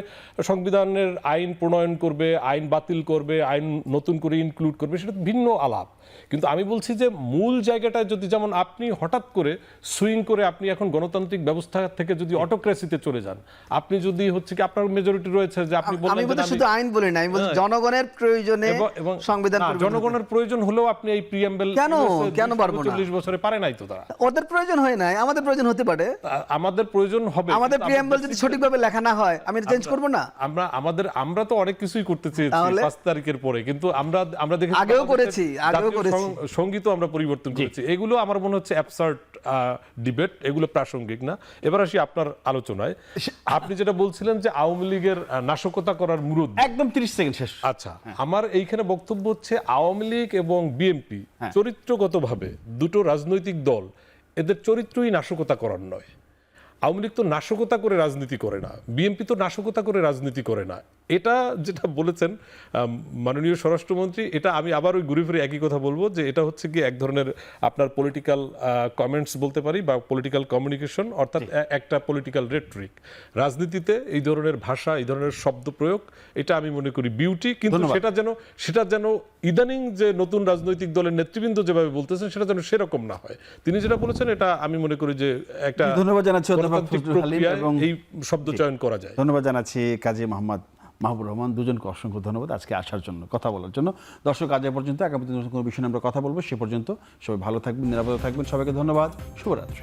সংবিধানের আইন প্রণয়ন করবে, আইন বাতিল করবে, আইন নতুন করে ইনক্লুড করবে, সেটা ভিন্ন আলাপ। কিন্তু আমি বলছি যে মূল জায়গাটা যদি, যেমন আপনি হঠাৎ করে সুইং করে আপনি এখন গণতান্ত্রিক ব্যবস্থা থেকে যদি অটোক্রেসিতে চলে যান, আপনি যদি হচ্ছে কি আপনার মেজরিটি রয়েছে যে আপনি বললেন, আমি বলতে শুধু আইন বলি না, আমি বলছি জনগণের প্রয়োজনে সংবিধান, জনগণের প্রয়োজন হলেও আপনি এই প্রিয়াম্বেল কেন পারবো না? 40 বছরে পারে নাই তো তারা। ওদের প্রয়োজন হয় নাই, আমাদের প্রয়োজন হতে পারে। আমাদের প্রয়োজন হবে। আমাদের প্রিয়াম্বেল যদি সঠিকভাবে লেখা না হয়, আমি চেঞ্জ করব না। আমরা তো অনেক কিছুই করতে চেয়েছি 5 তারিখের পরে, কিন্তু আমরা দেখেছি আগেও করেছি। সঙ্গীত আমরা পরিবর্তন করেছি। এগুলো আমার মনে হচ্ছে অ্যাবসার্ড ডিবেট, এগুলো প্রাসঙ্গিক না। এবার আসি আপনার আলোচনায়। আপনি যেটা বলছিলেন যে আওয়ামী লীগের নাশকতা করার মুরুদ, একদম 30 সেকেন্ড শেষ। আচ্ছা, আমার এইখানে বক্তব্য হচ্ছে আওয়ামী লীগ এবং বিএনপি চরিত্রগতভাবে দুটো রাজনৈতিক দল, এদের চরিত্রই নাশকতা করার নয়। আওয়ামী লীগ তো নাশকতা করে রাজনীতি করে না, বিএনপি তো নাশকতা করে রাজনীতি করে না। এটা যেটা বলেছেন মাননীয় স্বরাষ্ট্রমন্ত্রী, এটা আমি আবার ওই ঘুরে ফিরে একই কথা বলবো যে এটা হচ্ছে কি এক ধরনের আপনার পলিটিক্যাল কমেন্টস বলতে পারি, বা পলিটিক্যাল কমিউনিকেশন, অর্থাৎ একটা পলিটিক্যাল রেটরিক। রাজনীতিতে এই ধরনের ভাষা, এই ধরনের শব্দ প্রয়োগ, এটা আমি মনে করি বিউটি, কিন্তু সেটা যেন ইদানিং যে নতুন রাজনৈতিক দলের নেতৃবৃন্দ যেভাবে বলতেছেন, সেটা যেন সেরকম না হয়। তিনি যেটা বলেছেন, এটা আমি মনে করি যে একটা ধন্যবাদ জানাচ্ছি এই শব্দ চয়ন করা যায়। ধন্যবাদ জানাচ্ছি কাজী মাহবুবুর রহমান, দুজনকে অসংখ্য ধন্যবাদ আজকে আসার জন্য, কথা বলার জন্য। দর্শক, আজ পর্যন্ত, আগামী দিনে কোনো বিষয়ে আমরা কথা বলবো। সে পর্যন্ত সবাই ভালো থাকবেন, নিরাপদে থাকবেন। সবাইকে ধন্যবাদ, শুভরাত্রি।